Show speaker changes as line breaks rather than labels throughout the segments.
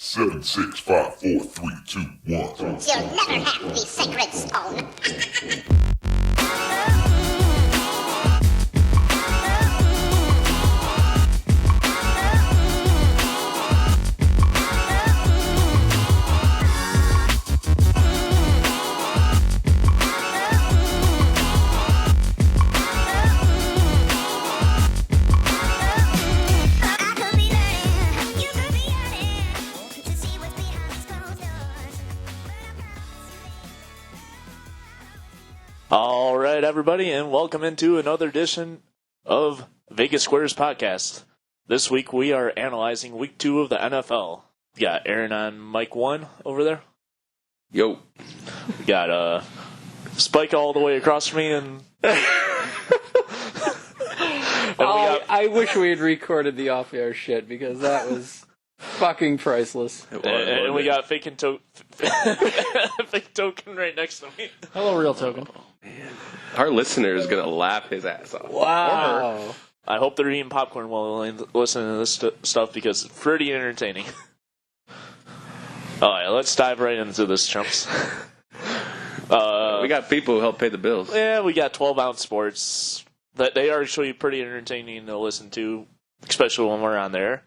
7, 6, 5, 4, 3, 2, 1.
You'll never have the sacred stone.
All right, everybody, and welcome into another edition of Vegas Squares Podcast. This week we are analyzing Week 2 of the NFL. We got Aaron on mic 1 over there.
Yo.
We got Spike all the way across from me, and
I wish we had recorded the off-air shit because that was fucking priceless.
and we got Fake Token right next to me.
Hello, Real Token.
Our listener is going to laugh his ass off.
Wow.
I hope they're eating popcorn while listening to this stuff because it's pretty entertaining. All right, let's dive right into this, chumps.
We got people who help pay the bills.
Yeah, we got 12-ounce sports. That they are actually pretty entertaining to listen to, especially when we're on there.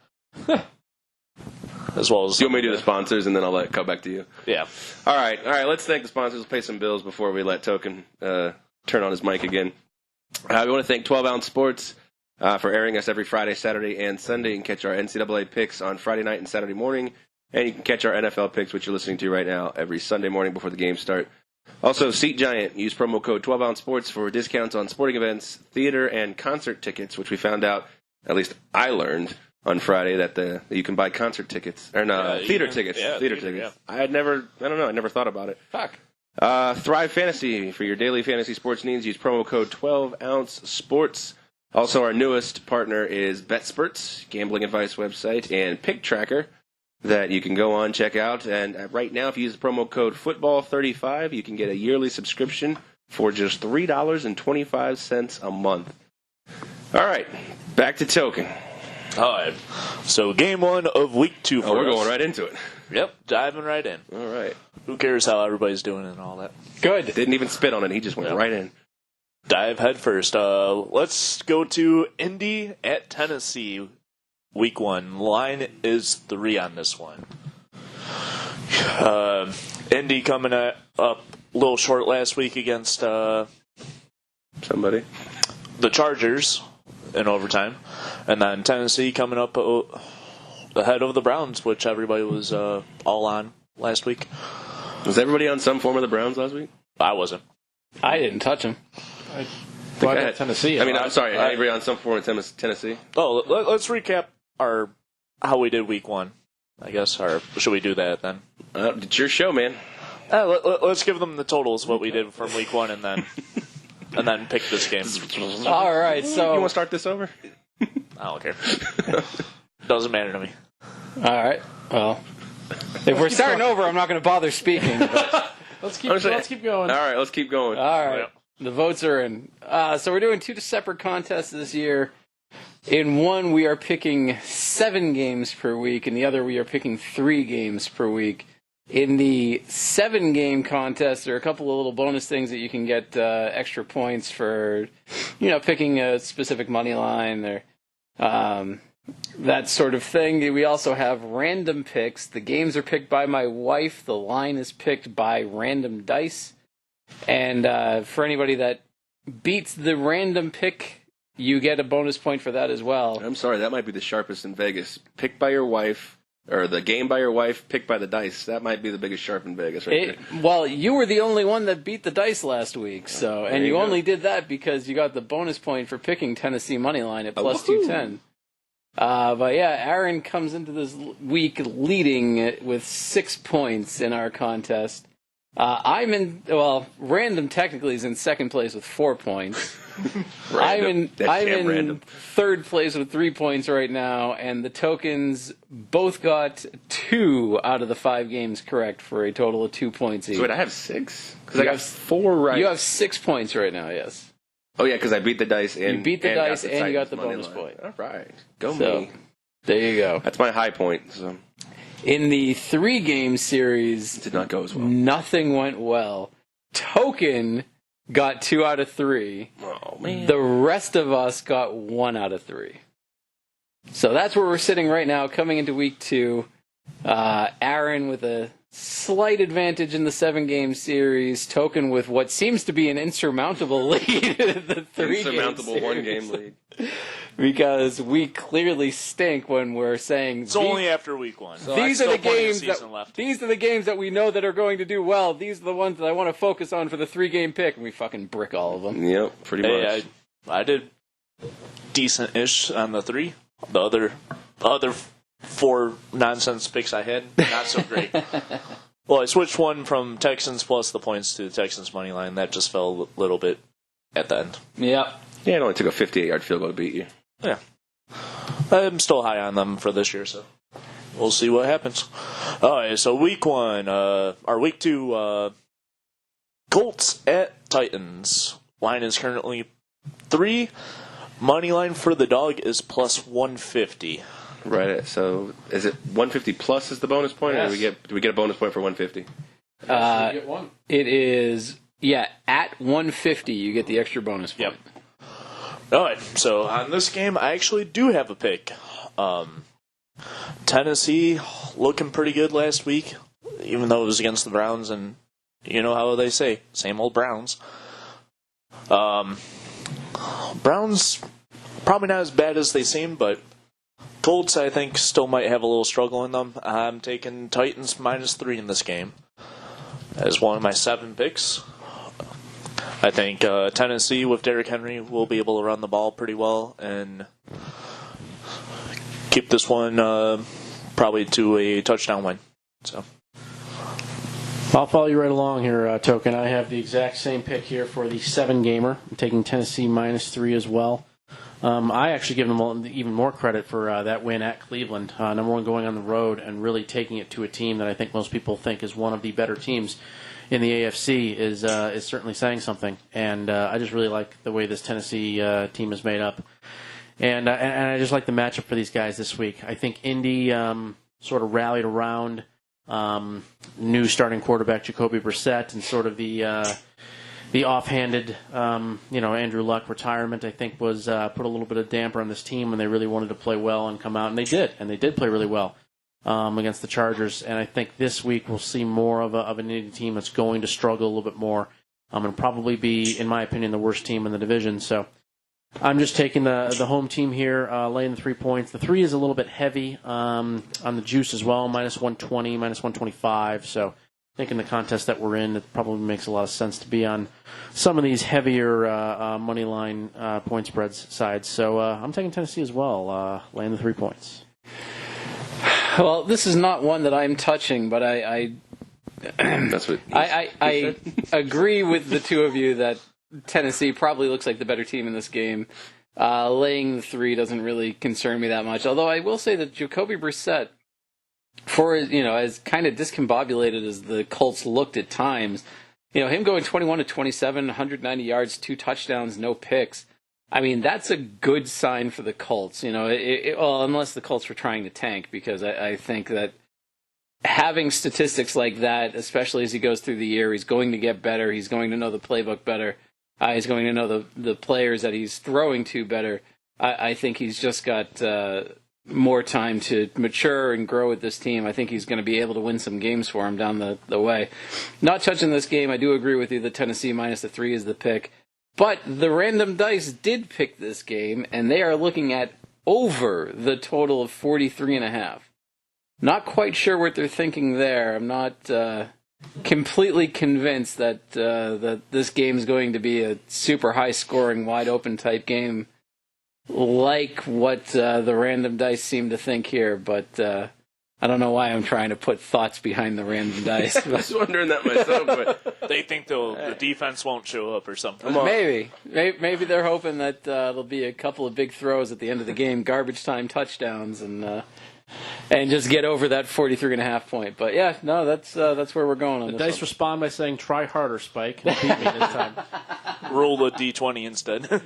As well as
You want me to do the sponsors, and then I'll let it come back to you?
Yeah.
All right. Let's thank the sponsors. Let's pay some bills before we let Token turn on his mic again. We want to thank 12-Ounce Sports for airing us every Friday, Saturday, and Sunday. You can catch our NCAA picks on Friday night and Saturday morning, and you can catch our NFL picks, which you're listening to right now, every Sunday morning before the games start. Also, Seat Giant. Use promo code 12-Ounce Sports for discounts on sporting events, theater, and concert tickets, which we found out, at least I learned on Friday, that you can buy concert tickets, or theater tickets.
Yeah,
theater
tickets.
Yeah. I never thought about it.
Fuck.
Thrive Fantasy. For your daily fantasy sports needs, use promo code 12-Ounce Sports. Also, our newest partner is BetSperts, gambling advice website, and Pick Tracker that you can go on, check out. And right now, if you use the promo code Football35, you can get a yearly subscription for just $3.25 a month. All right, back to Token.
All right. So game 1 of Week 2 for
Oh, we're
us.
going right into it.
Yep, diving right in.
All right.
Who cares how everybody's doing and all that?
Good.
Didn't even spit on it. He just went right in.
Dive head first. Let's go to Indy at Tennessee. Week 1. Line is 3 on this one. Indy coming up a little short last week against
Somebody.
the Chargers in overtime. And then Tennessee coming up ahead of the Browns, which everybody was all on last week.
Was everybody on some form of the Browns last week?
I wasn't.
I didn't touch him.
Well, I got Tennessee.
I'm sorry. Everybody on some form of Tennessee?
Oh, let's recap how we did Week 1, I guess. Or should we do that then?
It's your show, man.
Let's give them the totals, what we did from Week 1, and then pick this game.
All right, so...
You want to start this over?
I don't care. Doesn't matter to me.
All right, well... If we're starting over, I'm not going to bother speaking.
Let's keep going.
All right, let's keep going.
All right, the votes are in. So we're doing 2 separate contests this year. In one, we are picking 7 games per week. In the other, we are picking 3 games per week. In the 7-game contest, there are a couple of little bonus things that you can get extra points for, picking a specific money line or that sort of thing. We also have random picks. The games are picked by my wife. The line is picked by random dice. And for anybody that beats the random pick, you get a bonus point for that as well.
I'm sorry, that might be the sharpest in Vegas. Picked by your wife, or the game by your wife, picked by the dice. That might be the biggest sharp in Vegas right there.
Well, you were the only one that beat the dice last week, and you only did that because you got the bonus point for picking Tennessee money line at plus 210. But yeah, Aaron comes into this week leading with 6 points in our contest. Random technically is in second place with 4 points. I'm in third place with 3 points right now, and the Tokens both got 2 out of the 5 games correct for a total of 2 points each.
So wait, I have 6? Because I got 4 right.
You have 6 points right now, yes.
Oh yeah, because I beat the dice and
you beat the dice and you got the
money
bonus
line.
point.
All right, go
So,
me.
there you go.
That's my high point. So
In the 3-game series,
Did not go as well.
nothing went well. Token got 2 out of 3.
Oh, man.
The rest of us got 1 out of 3. So that's where we're sitting right now, coming into week 2. Aaron with a slight advantage in the 7-game series. Token with what seems to be an insurmountable lead in the 3-game
Insurmountable
series.
1-game lead.
Because we clearly stink when we're saying
It's only after week 1.
these are the
Still plenty of
games
season left.
these are the games that we know that are going to do well. These are the ones that I want to focus on for the 3-game pick, and we fucking brick all of them.
Yep, pretty much.
Hey, I did decent-ish on the 3. The other 4 nonsense picks I had, not so great. Well, I switched one from Texans plus the points to the Texans money line. That just fell a little bit at the end.
Yep.
Yeah, it only took a 58-yard field goal to beat you.
Yeah. I'm still high on them for this year, so we'll see what happens. All right, so week 1, or week 2, Colts at Titans. Line is currently 3. Money line for the dog is plus 150.
Right. So is it 150 plus is the bonus point, or do we get a bonus point for 150?
You get 1.
It is, at 150 you get the extra bonus point.
Yep. All right, so on this game, I actually do have a pick. Tennessee looking pretty good last week, even though it was against the Browns, and you know how they say, same old Browns. Browns, probably not as bad as they seem, but Colts, I think, still might have a little struggle in them. I'm taking Titans -3 in this game as one of my 7 picks. I think Tennessee with Derrick Henry will be able to run the ball pretty well and keep this one probably to a touchdown win. So
I'll follow you right along here, Token. I have the exact same pick here for the 7-gamer. I'm taking Tennessee -3 as well. I actually give them even more credit for that win at Cleveland. Number 1, going on the road and really taking it to a team that I think most people think is one of the better teams in the AFC is certainly saying something. And I just really like the way this Tennessee team is made up. And I just like the matchup for these guys this week. I think Indy sort of rallied around new starting quarterback Jacoby Brissett and sort of the offhanded, Andrew Luck retirement, I think, was put a little bit of damper on this team when they really wanted to play well and come out, and they did. And they did play really well against the Chargers. And I think this week we'll see more of an Indy team that's going to struggle a little bit more and probably be, in my opinion, the worst team in the division. So I'm just taking the home team here, laying the 3 points. The 3 is a little bit heavy on the juice as well, -120, -125. So I think in the contest that we're in, it probably makes a lot of sense to be on some of these heavier money line point spreads sides. So I'm taking Tennessee as well, laying the 3 points.
Well, this is not one that I'm touching, but
That's what
I agree with the two of you that Tennessee probably looks like the better team in this game. Laying the 3 doesn't really concern me that much. Although I will say that Jacoby Brissett, for as kind of discombobulated as the Colts looked at times, him going 21-27, 190 yards, 2 touchdowns, no picks. I mean, that's a good sign for the Colts. Well, unless the Colts were trying to tank, because I think that having statistics like that, especially as he goes through the year, he's going to get better. He's going to know the playbook better. He's going to know the players that he's throwing to better. I think he's just got more time to mature and grow with this team. I think he's going to be able to win some games for him down the way. Not touching this game, I do agree with you that Tennessee -3 is the pick. But the random dice did pick this game, and they are looking at over the total of 43.5. Not quite sure what they're thinking there. I'm not completely convinced that this game is going to be a super high-scoring, wide-open type game like what the random dice seem to think here. But I don't know why I'm trying to put thoughts behind the random dice.
I was wondering that myself, but
they think the defense won't show up or something.
Maybe they're hoping that there'll be a couple of big throws at the end of the game, garbage time touchdowns, and just get over that 43.5 point. But yeah, no, that's where we're going on
The
this
dice
one.
respond by saying, "Try harder, Spike." And beat me this time.
Roll a D20 instead.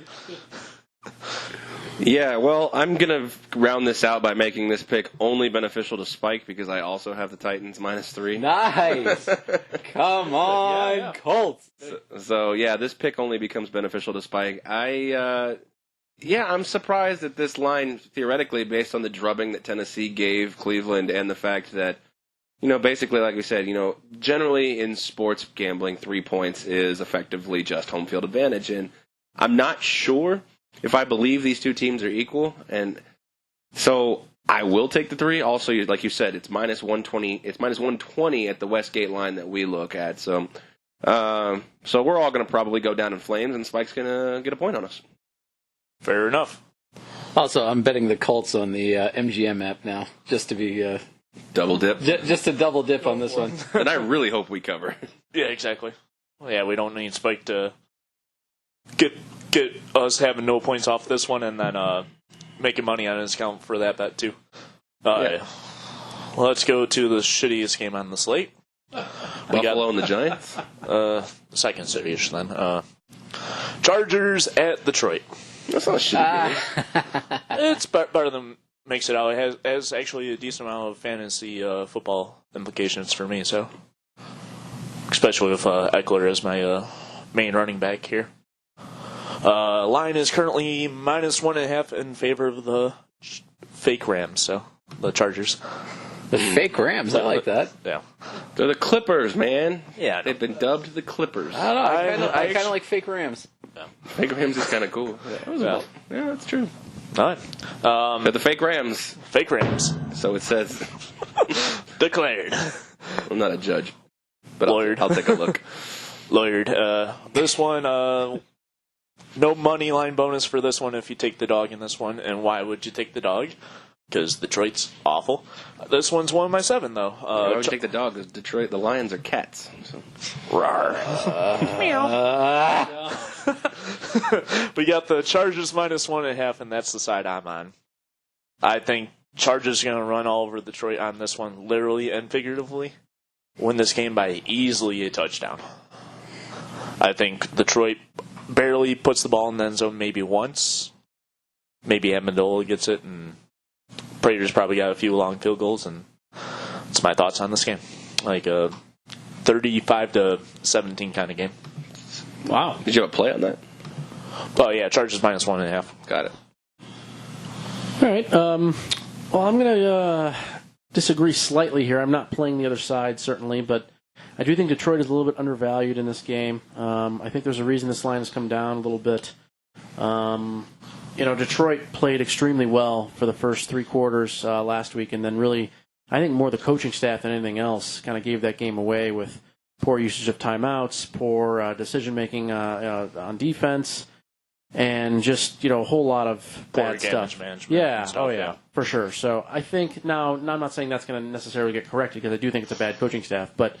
Yeah, well, I'm going to round this out by making this pick only beneficial to Spike because I also have the Titans -3.
Nice. Come on,
Yeah.
Colts.
So yeah, this pick only becomes beneficial to Spike. I'm surprised at this line theoretically based on the drubbing that Tennessee gave Cleveland and the fact that, basically like we said, generally in sports gambling, 3 points is effectively just home field advantage, and I'm not sure if I believe these two teams are equal, and so I will take the 3. Also, like you said, it's -120. It's -120 at the Westgate line that we look at. So we're all going to probably go down in flames, and Spike's going to get a point on us.
Fair enough.
Also, I'm betting the Colts on the MGM app now, just to be
Double dip.
just to double dip on this one.
And I really hope we cover.
Yeah, exactly. Well, yeah, we don't need Spike to get us having no points off this one and then making money on his account for that bet too. Let's go to the shittiest game on the slate.
Buffalo and the Giants.
Second shittiest then. Chargers at Detroit.
That's not a shitty game.
It's better than makes it out. It has actually a decent amount of fantasy football implications for me. So, especially with Eckler as my main running back here. Line is currently -1.5 in favor of the fake Rams, so the Chargers.
The fake Rams, I like that.
Yeah.
They're the Clippers, man.
Yeah, I know.
They've been dubbed the Clippers.
I don't know. I kind of like fake Rams.
Fake Rams is kind of cool. Yeah, that's true.
All right.
They're the fake Rams,
Fake Rams.
so it says.
Declared.
I'm not a judge, but
Lawyered.
I'll take a look.
Lawyered. This one, no money line bonus for this one if you take the dog in this one. And why would you take the dog? Because Detroit's awful. This one's one of my 7, though.
I would take the dog because Detroit, the Lions are cats. So.
Rawr. We got the Chargers -1.5, and that's the side I'm on. I think Chargers are going to run all over Detroit on this one, literally and figuratively. Win this game by easily a touchdown. I think Detroit barely puts the ball in the end zone maybe once. Maybe Amendola gets it, and Prater's probably got a few long field goals, and that's my thoughts on this game. Like a 35-17 kind of game.
Wow.
Did you have a play on that?
Oh, yeah, Chargers -1.5.
Got it.
All right. Well, I'm going to disagree slightly here. I'm not playing the other side, certainly, but I do think Detroit is a little bit undervalued in this game. I think there's a reason this line has come down a little bit. Detroit played extremely well for the first 3 quarters last week, and then really, I think more the coaching staff than anything else kind of gave that game away with poor usage of timeouts, poor decision-making on defense, and just, a whole lot of bad stuff.
Management
Yeah,
and stuff, yeah.
for sure. So I think now I'm not saying that's going to necessarily get corrected because I do think it's a bad coaching staff, but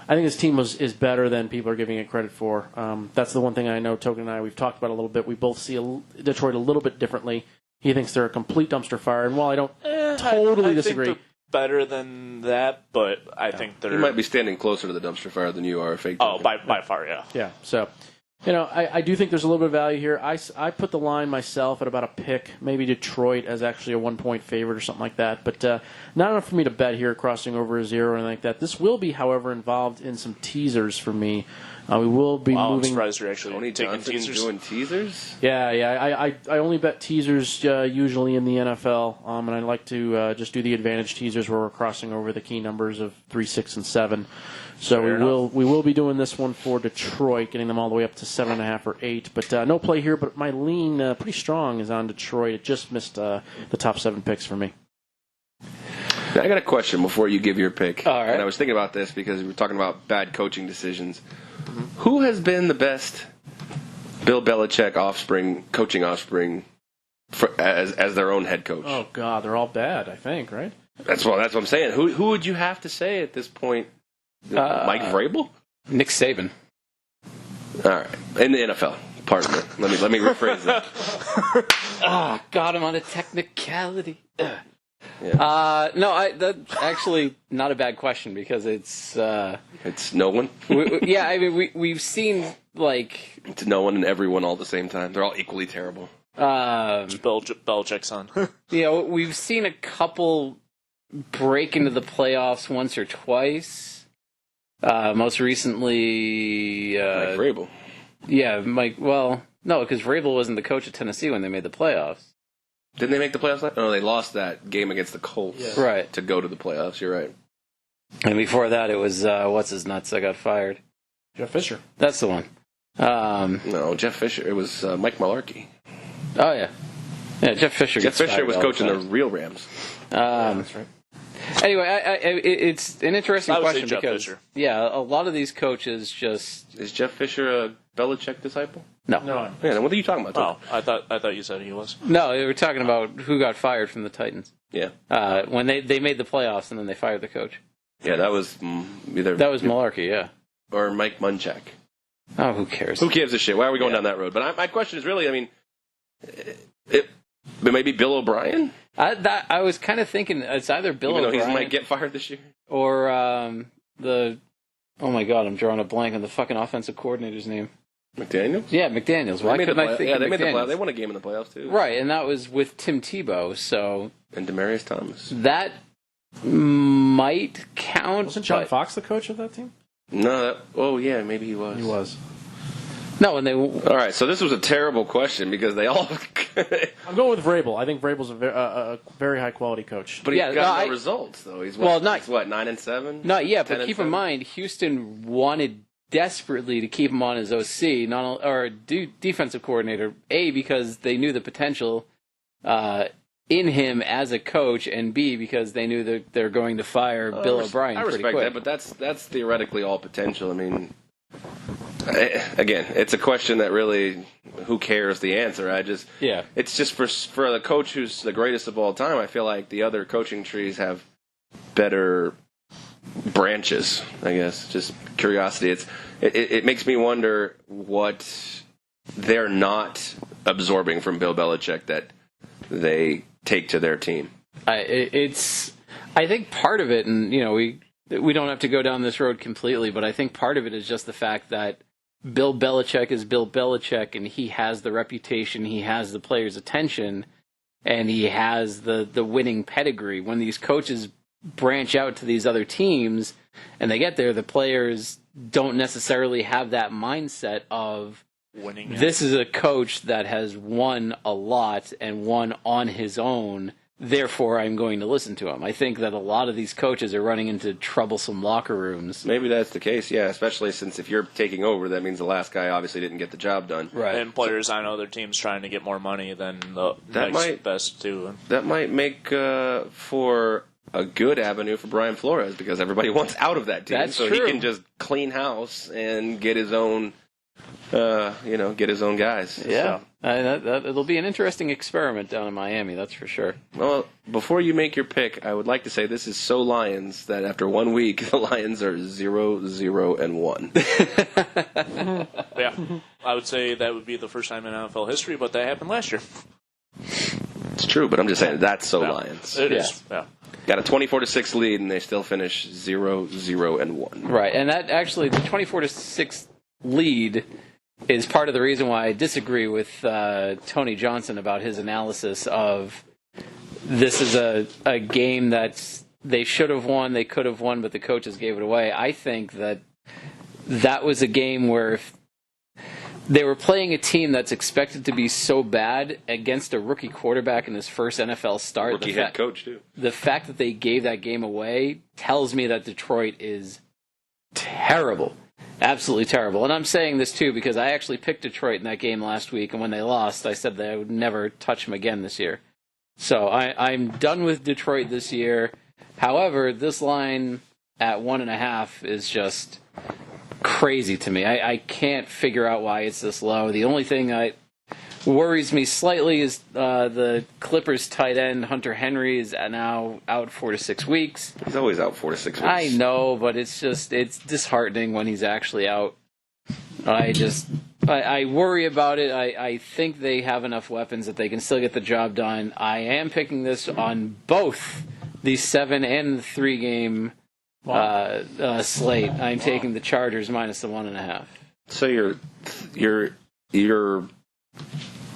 I think this team is better than people are giving it credit for. That's the one thing I know Token and I, we've talked about a little bit. We both see Detroit a little bit differently. He thinks they're a complete dumpster fire, and while I don't totally disagree.
Think they're better than that, but I think they're...
You might be standing closer to the dumpster fire than you are. Fake.
Oh, by far, yeah.
Yeah, so... I do think there's a little bit of value here. I put the line myself at about a pick, maybe Detroit as actually a 1-point favorite or something like that, but not enough for me to bet here crossing over a 0 or anything like that. This will be, however, involved in some teasers for me. We will be
I'm
moving.
surprised you're actually
Tony
taking
Johnson's
teasers.
doing teasers?
Yeah. I only bet teasers usually in the NFL, and I like to just do the advantage teasers where we're crossing over the key numbers of 3, 6, and 7. So we will be doing this one for Detroit, getting them all the way up to 7.5 or 8. But no play here. But my lean, pretty strong, is on Detroit. It just missed the top 7 picks for me.
Now, I got a question before you give your pick.
All right.
And I was thinking about this because we were talking about bad coaching decisions. Who has been the best Bill Belichick coaching offspring, as their own head coach?
Oh God, they're all bad. I think, right?
That's what I'm saying. Who would you have to say at this point? Mike Vrabel?
Nick Saban.
All right, in the NFL. Pardon me. Let me rephrase that.
Got him on a technicality.
Yeah.
No, that's actually not a bad question because it's.
It's no one.
Yeah, I mean we've seen like
It's no one and everyone all at the same time. They're all equally terrible.
Belichick's son.
We've seen a couple break into the playoffs once or twice. Most recently,
Mike Vrabel.
Yeah, Mike. Well, no, because Vrabel wasn't the coach of Tennessee when they made the playoffs.
Didn't they make the playoffs? No, they lost that game against the Colts
Right.
to go to the playoffs. You're right.
And before that, it was what's his nuts that got fired.
Jeff Fisher.
That's the one.
No, Jeff Fisher. It was Mike Mularkey.
Oh yeah, Jeff Fisher.
Jeff
gets
Fisher
fired
was
all
coaching the
time.
real Rams.
That's right.
Anyway, it's an interesting
I would say
question
Jeff
because
Fisher.
a lot of these coaches just
Is Jeff Fisher a Belichick disciple?
no.
No.
Yeah, then what are you talking about?
Oh, I thought you said he was.
No, we were talking about who got fired from the Titans
Yeah.
when they made the playoffs and then they fired the coach.
Yeah, that was either
That was Malarkey, yeah.
or Mike Munchak.
Oh, who cares?
Who gives a shit? Why are we going down that road? But my question is really, I mean, maybe Bill O'Brien,
I was kind of thinking it's either Bill
even though
O'Brien
he might get fired this year.
or the. Oh my God, I'm drawing a blank on the fucking offensive coordinator's name.
McDaniels.
Yeah, McDaniels. Why couldn't I think
yeah,
of
they made the
McDaniels?
playoffs. They won a game in the playoffs too.
Right, and that was with Tim Tebow, so
And Demaryius Thomas.
that might count.
Wasn't John
but-
Fox the coach of that team?
No. Oh yeah, maybe he was.
He was.
No, and they.
All right, so this was a terrible question because they all.
I'm going with Vrabel. I think Vrabel's a very high quality coach.
But he's
Yeah,
got
no,
no
I-
results though. He's
Well,
what?
not-
He's what 9-7.
Not yet,
10
but
and
keep in
7?
mind, Houston wanted desperately to keep him on as OC, defensive coordinator. A, because they knew the potential in him as a coach, and B, because they knew that they're going to fire Bill O'Brien
I
pretty
respect
quick.
that, but that's theoretically all potential. I mean, again, it's a question that really, who cares the answer?
Yeah.
It's just for the coach who's the greatest of all time. I feel like the other coaching trees have better branches. I guess just curiosity. It makes me wonder what they're not absorbing from Bill Belichick that they take to their team.
I think part of it, and we don't have to go down this road completely, but I think part of it is just the fact that Bill Belichick is Bill Belichick, and he has the reputation, he has the players' attention, and he has the winning pedigree. When these coaches branch out to these other teams and they get there, the players don't necessarily have that mindset of
Winning.
this is a coach that has won a lot and won on his own, therefore I'm going to listen to him. I think that a lot of these coaches are running into troublesome locker rooms.
Maybe that's the case, yeah, especially since if you're taking over, that means the last guy obviously didn't get the job done.
Right.
And players on other teams trying to get more money than the
That
next
might-
best too.
That might make for a good avenue for Brian Flores because everybody wants out of that team.
That's
so
true.
he can just clean house and get his own, get his own guys.
Yeah.
So,
It'll be an interesting experiment down in Miami, that's for sure.
well, before you make your pick, I would like to say this is so Lions that after 1 week, the Lions are 0-0-1.
Yeah, I would say that would be the first time in NFL history, but that happened last year.
It's true, but I'm just saying that's so
Yeah.
Lions.
It
Yeah.
is. Yeah.
Got a 24-6 lead, and they still finish 0-0-1.
Right, and that actually, the 24-6 lead is part of the reason why I disagree with Tony Johnson about his analysis of this is a game that they should have won, they could have won, but the coaches gave it away. I think that was a game where if they were playing a team that's expected to be so bad against a rookie quarterback in his first NFL start.
Rookie head coach, too.
The fact that they gave that game away tells me that Detroit is terrible. Absolutely terrible. And I'm saying this, too, because I actually picked Detroit in that game last week, and when they lost, I said that I would never touch them again this year. So I'm done with Detroit this year. However, this line at 1.5 is just crazy to me. I can't figure out why it's this low. The only thing that worries me slightly is the Clippers tight end Hunter Henry is now out 4 to 6 weeks.
He's always out 4 to 6 weeks.
I know, but it's disheartening when he's actually out. I worry about it. I think they have enough weapons that they can still get the job done. I am picking this on both the 7 and the 3 game slate. I'm taking the Chargers minus the 1.5.
So you're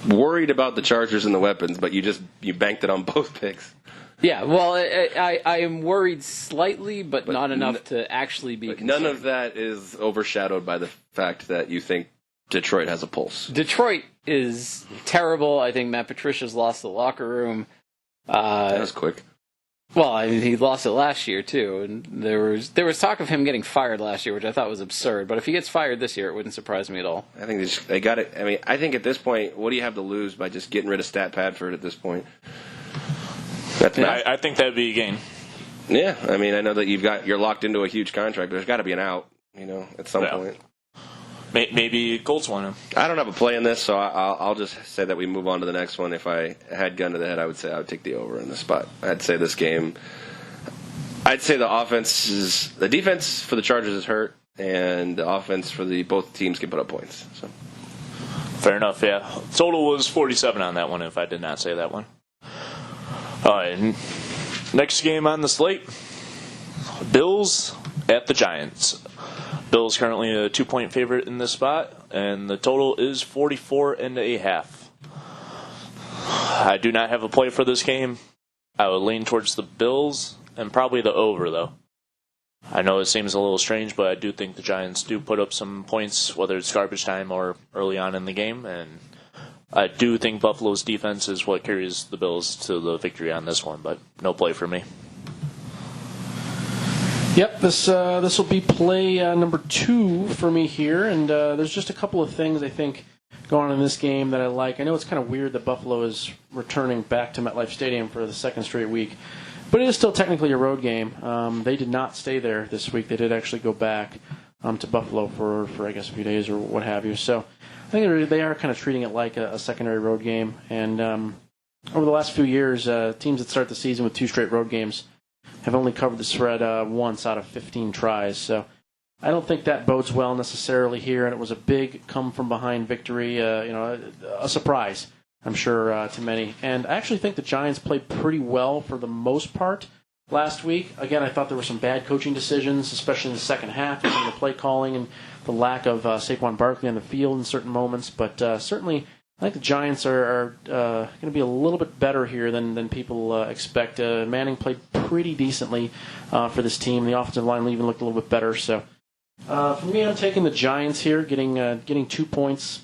worried about the Chargers and the weapons, but you banked it on both picks.
Yeah, well, I am worried slightly, but not enough to actually be concerned.
None of that is overshadowed by the fact that you think Detroit has a pulse.
Detroit is terrible. I think Matt Patricia's lost the locker room.
That was quick.
Well, I mean, he lost it last year too, and there was talk of him getting fired last year, which I thought was absurd. But if he gets fired this year, it wouldn't surprise me at all.
I think they got it. I mean, I think at this point, what do you have to lose by just getting rid of Stat Padford at this point?
I think that'd be a gain.
Yeah, I mean, I know that you're locked into a huge contract, but there's got to be an out, at some point.
Maybe Colts want him.
I don't have a play in this, so I'll just say that we move on to the next one. If I had gun to the head, I would say I would take the over in this spot. I'd say this game. I'd say the defense for the Chargers is hurt, and the offense for both teams can put up points. So.
Fair enough. Yeah, total was 47 on that one. If I did not say that one. All right, next game on the slate, Bills at the Giants. Bills currently a 2-point favorite in this spot, and the total is 44.5. I do not have a play for this game. I would lean towards the Bills and probably the over, though. I know it seems a little strange, but I do think the Giants do put up some points, whether it's garbage time or early on in the game, and I do think Buffalo's defense is what carries the Bills to the victory on this one, but no play for me.
Yep, this will be play number 2 for me here, and there's just a couple of things I think going on in this game that I like. I know it's kind of weird that Buffalo is returning back to MetLife Stadium for the second straight week, but it is still technically a road game. They did not stay there this week. They did actually go back to Buffalo for I guess a few days or what have you. So I think they are kind of treating it like a secondary road game. And over the last few years, teams that start the season with 2 straight road games have only covered the spread once out of 15 tries. So I don't think that bodes well necessarily here. And it was a big come-from-behind victory, a surprise, I'm sure, to many. And I actually think the Giants played pretty well for the most part last week. Again, I thought there were some bad coaching decisions, especially in the second half, with some of the play calling and the lack of Saquon Barkley on the field in certain moments. But certainly, I think the Giants are going to be a little bit better here than people expect. Manning played pretty decently for this team. The offensive line even looked a little bit better. So for me, I'm taking the Giants here, getting 2 points.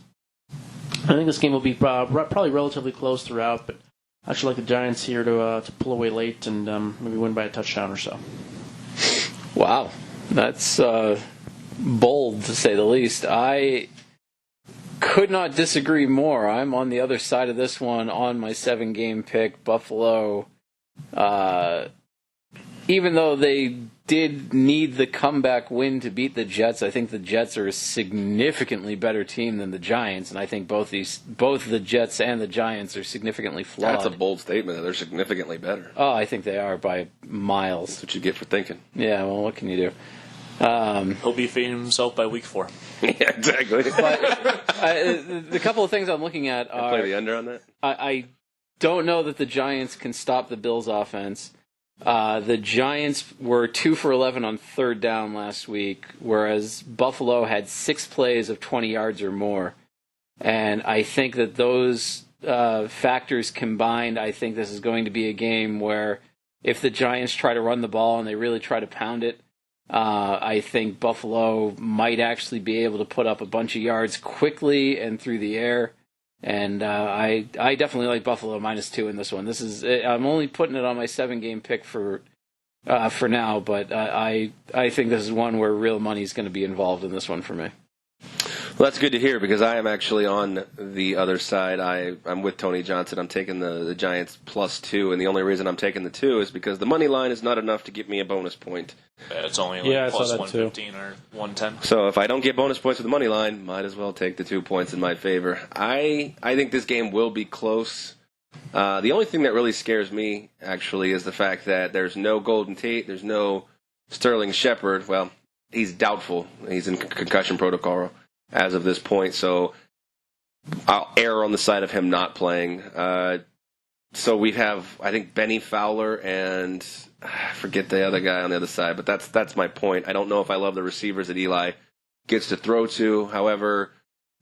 I think this game will be probably relatively close throughout, but I actually like the Giants here to pull away late and maybe win by a touchdown or so.
Wow, that's bold to say the least. I could not disagree more. I'm on the other side of this one on my 7-game pick, Buffalo. Even though they did need the comeback win to beat the Jets, I think the Jets are a significantly better team than the Giants, and I think both the Jets and the Giants are significantly flawed.
That's a bold statement that they're significantly better.
Oh, I think they are by miles.
That's what you get for thinking.
Yeah, well, what can you do?
He'll be feeding himself by week 4.
Yeah, exactly.
But the couple of things I'm looking at are...
Play the under on that?
I don't know that the Giants can stop the Bills' offense. The Giants were 2 for 11 on third down last week, whereas Buffalo had 6 plays of 20 yards or more. And I think that those factors combined, I think this is going to be a game where if the Giants try to run the ball and they really try to pound it, I think Buffalo might actually be able to put up a bunch of yards quickly and through the air. And I definitely like Buffalo -2 in this one. I'm only putting it on my 7-game pick for now, but I think this is one where real money is going to be involved in this one for me.
Well, that's good to hear because I am actually on the other side. I'm with Tony Johnson. I'm taking the Giants +2, and the only reason I'm taking the 2 is because the money line is not enough to give me a bonus point.
Yeah, it's only plus 115 or 110.
So if I don't get bonus points with the money line, might as well take the 2 points in my favor. I think this game will be close. The only thing that really scares me, actually, is the fact that there's no Golden Tate, there's no Sterling Shepard. Well, he's doubtful. He's in concussion protocol as of this point, so I'll err on the side of him not playing. So we have, I think, Benny Fowler and I forget the other guy on the other side, but that's my point. I don't know if I love the receivers that Eli gets to throw to. However,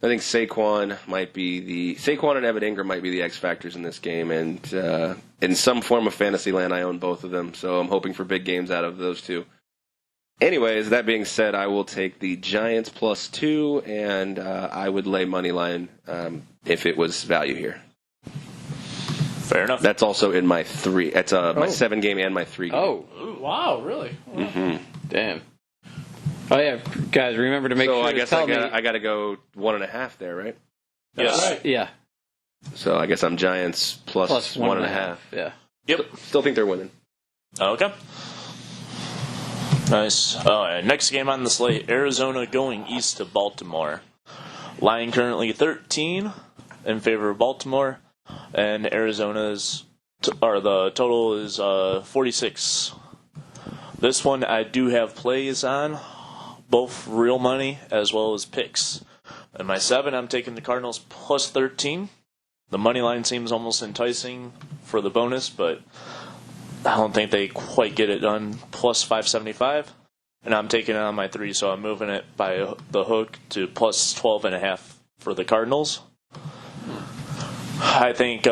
I think Saquon and Evan Ingram might be the X factors in this game, and in some form of fantasy land, I own both of them, so I'm hoping for big games out of those two. Anyways, that being said, I will take the Giants +2, and I would lay money line if it was value here.
Fair enough.
That's also in my 3. It's my 7 game and my 3 game.
Oh,
Wow, really?
damn. Oh, yeah, guys, remember to make
So
sure
I
to
guess
tell me.
I got to go 1.5 there, right?
Yes.
Yeah,
So I guess I'm Giants plus 1.5.
Yeah.
Yep.
Still think they're winning.
Okay. Nice. Next game on the slate, Arizona going east to Baltimore. Line currently 13 in favor of Baltimore, and Arizona's the total is 46. This one I do have plays on, both real money as well as picks. In my 7, I'm taking the Cardinals +13. The money line seems almost enticing for the bonus, but I don't think they quite get it done. +575, and I'm taking it on my 3, so I'm moving it by the hook to +12.5 for the Cardinals. I think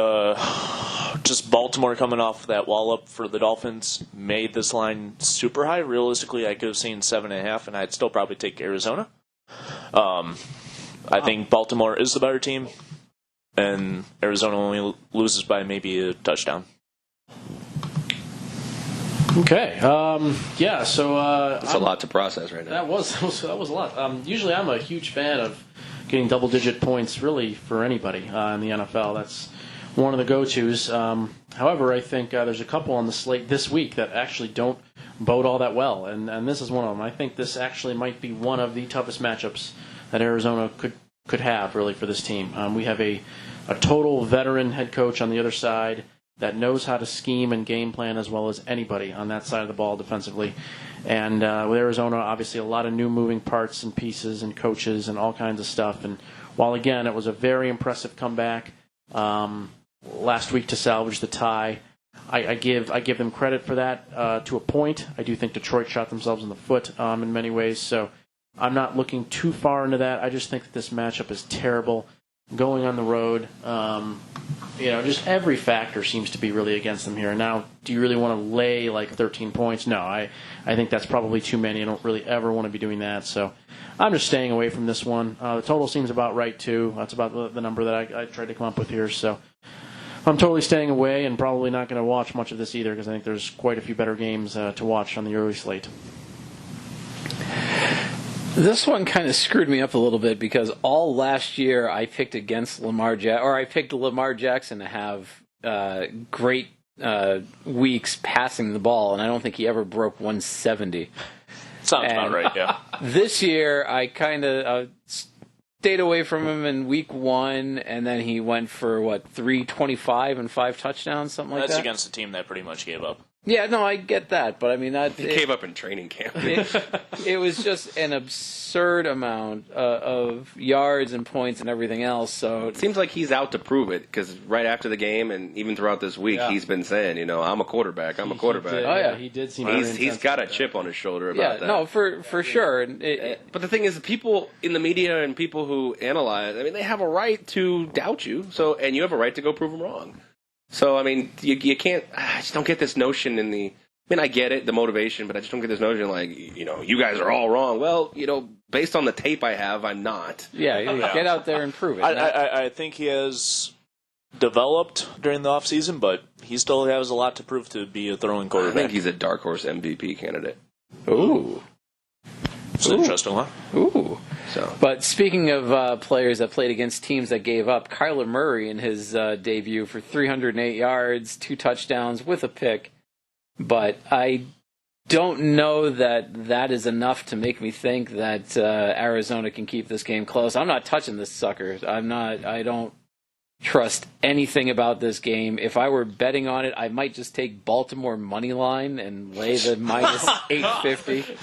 just Baltimore coming off that wall up for the Dolphins made this line super high. Realistically, I could have seen 7.5, and I'd still probably take Arizona. I think Baltimore is the better team, and Arizona only loses by maybe a touchdown.
Okay. Yeah. So
It's a lot to process right now.
that was a lot. Usually, I'm a huge fan of getting double-digit points, really, for anybody in the NFL. That's one of the go-tos. However, I think there's a couple on the slate this week that actually don't bode all that well, and this is one of them. I think this actually might be one of the toughest matchups that Arizona could have, really, for this team. We have a total veteran head coach on the other side that knows how to scheme and game plan as well as anybody on that side of the ball defensively. And with Arizona, obviously a lot of new moving parts and pieces and coaches and all kinds of stuff. And while, again, it was a very impressive comeback last week to salvage the tie, I give them credit for that to a point. I do think Detroit shot themselves in the foot in many ways. So I'm not looking too far into that. I just think that this matchup is terrible. Going on the road, just every factor seems to be really against them here. Now, do you really want to lay like 13 points? No, I think that's probably too many. I don't really ever want to be doing that. So I'm just staying away from this one. The total seems about right, too. That's about the number that I tried to come up with here. So I'm totally staying away and probably not going to watch much of this either because I think there's quite a few better games to watch on the early slate.
This one kind of screwed me up a little bit because all last year I picked against I picked Lamar Jackson to have great weeks passing the ball, and I don't think he ever broke 170.
Sounds about right, yeah.
This year I kind of stayed away from him in week 1, and then he went for, 325 and 5 touchdowns, something like that?
That's against a team that pretty much gave up.
Yeah, no, I get that, but I mean
He gave up in training camp.
it was just an absurd amount of yards and points and everything else. So
It seems like he's out to prove it because right after the game and even throughout this week, he's been saying, I'm a quarterback. I'm a quarterback.
He did,
Oh, yeah.
he did seem.
He's got a chip on his shoulder about that.
no, for sure. And
But the thing is, the people in the media and people who analyze, they have a right to doubt you. And you have a right to go prove them wrong. So, you can't, I just don't get this notion I get it, the motivation, but I just don't get this notion you guys are all wrong. Well, based on the tape I have, I'm not.
yeah, get out there and prove it.
I think he has developed during the offseason, but he still has a lot to prove to be a throwing
I
quarterback.
think he's a dark horse MVP candidate.
Ooh.
It's an interesting one.
Ooh.
So,
But speaking of players that played against teams that gave up, Kyler Murray in his debut for 308 yards, 2 touchdowns with a pick. But I don't know that is enough to make me think that Arizona can keep this game close. I'm not touching this sucker. I don't trust anything about this game. If I were betting on it, I might just take Baltimore money line and lay the minus 850.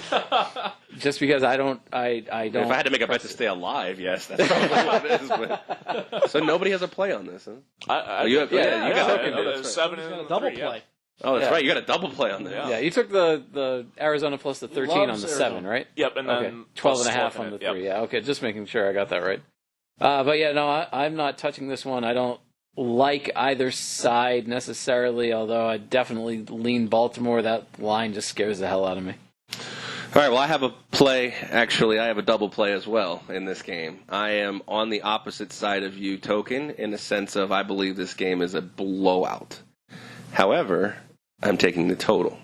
Just because I don't.
if I had to make a bet to stay alive, yes, that's probably what it is. But, so nobody has a play on this, huh? You got
it. 7 and
double
3, yeah.
play.
Oh, that's right. You got a double play on there.
Yeah, you took the Arizona plus the 13 on the 7, right?
Yep, and
Okay,
then
12.5 on the 3.
Yep.
Yeah, okay, just making sure I got that right. But yeah, no, I'm not touching this one. I don't like either side necessarily, although I definitely lean Baltimore. That line just scares the hell out of me.
All right, well, I have a play. Actually, I have a double play as well in this game. I am on the opposite side of you, Token, in the sense of I believe this game is a blowout. However, I'm taking the total,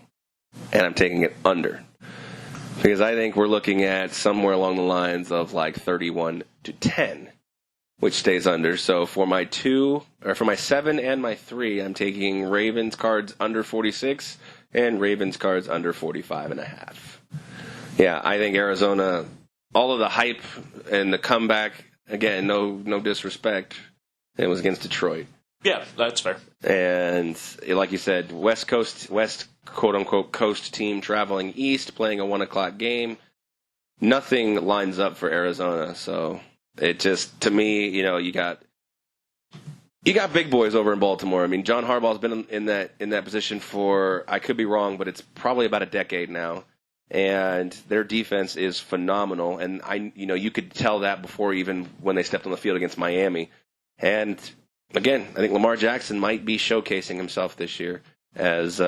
and I'm taking it under. Because I think we're looking at somewhere along the lines of like 31-10, which stays under. So for my 7 and my 3, I'm taking Ravens cards under 46 and Ravens cards under 45.5. Yeah, I think Arizona, all of the hype and the comeback, again, no disrespect, it was against Detroit.
Yeah, that's fair.
And like you said, West quote-unquote coast team traveling east, playing a 1 o'clock game. Nothing lines up for Arizona. So it just, to me, you got big boys over in Baltimore. I mean, John Harbaugh's been in that position for, I could be wrong, but it's probably about a decade now. And their defense is phenomenal. And you could tell that before even when they stepped on the field against Miami. And again, I think Lamar Jackson might be showcasing himself this year as